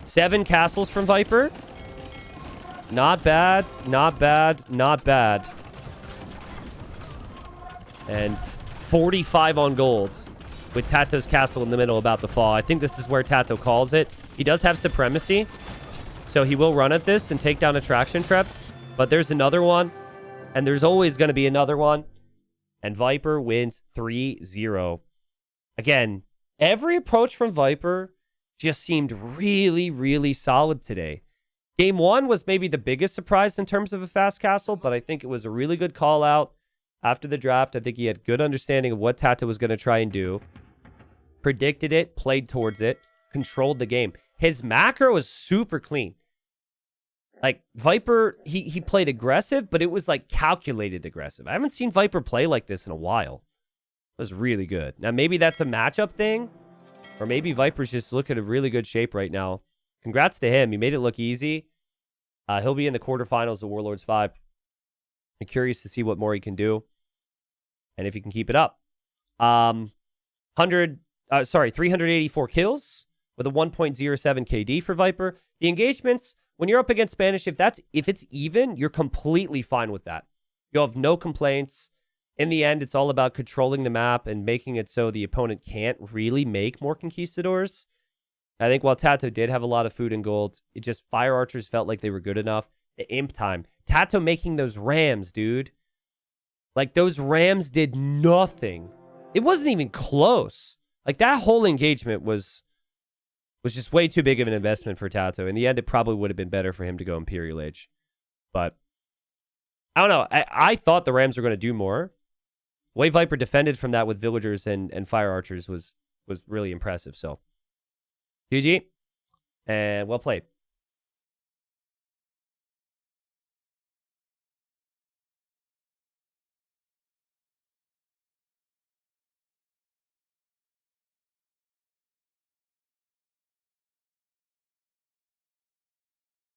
7 castles from Viper. Not bad, not bad, not bad. And 45 on gold with TaToH's castle in the middle about to fall. I think this is where TaToH calls it. He does have supremacy, so he will run at this and take down a traction trap. But there's another one, and there's always going to be another one. And Viper wins 3-0. Again, Every approach from Viper just seemed really, really solid today. Game 1 was maybe the biggest surprise in terms of a fast castle, but I think it was a really good call out after the draft. I think he had good understanding of what TaToH was going to try and do. Predicted it, played towards it, controlled the game. His macro was super clean. Like, Viper, he played aggressive, but it was like calculated aggressive. I haven't seen Viper play like this in a while. It was really good. Now, maybe that's a matchup thing, or maybe Viper's just looking in really good shape right now. Congrats to him. He made it look easy. He'll be in the quarterfinals of Warlords 5. I'm curious to see what more he can do and if he can keep it up. 384 kills with a 1.07 KD for Viper. The engagements, when you're up against Spanish, if it's even, you're completely fine with that. You'll have no complaints. In the end, it's all about controlling the map and making it so the opponent can't really make more conquistadors. I think while TaToH did have a lot of food and gold, it just fire archers felt like they were good enough. The imp time. TaToH making those rams, dude. Like, those rams did nothing. It wasn't even close. Like, that whole engagement was just way too big of an investment for TaToH. In the end, it probably would have been better for him to go Imperial Age. But, I don't know. I thought the rams were going to do more. The way Viper defended from that with villagers and fire archers was really impressive. So, GG, and well played.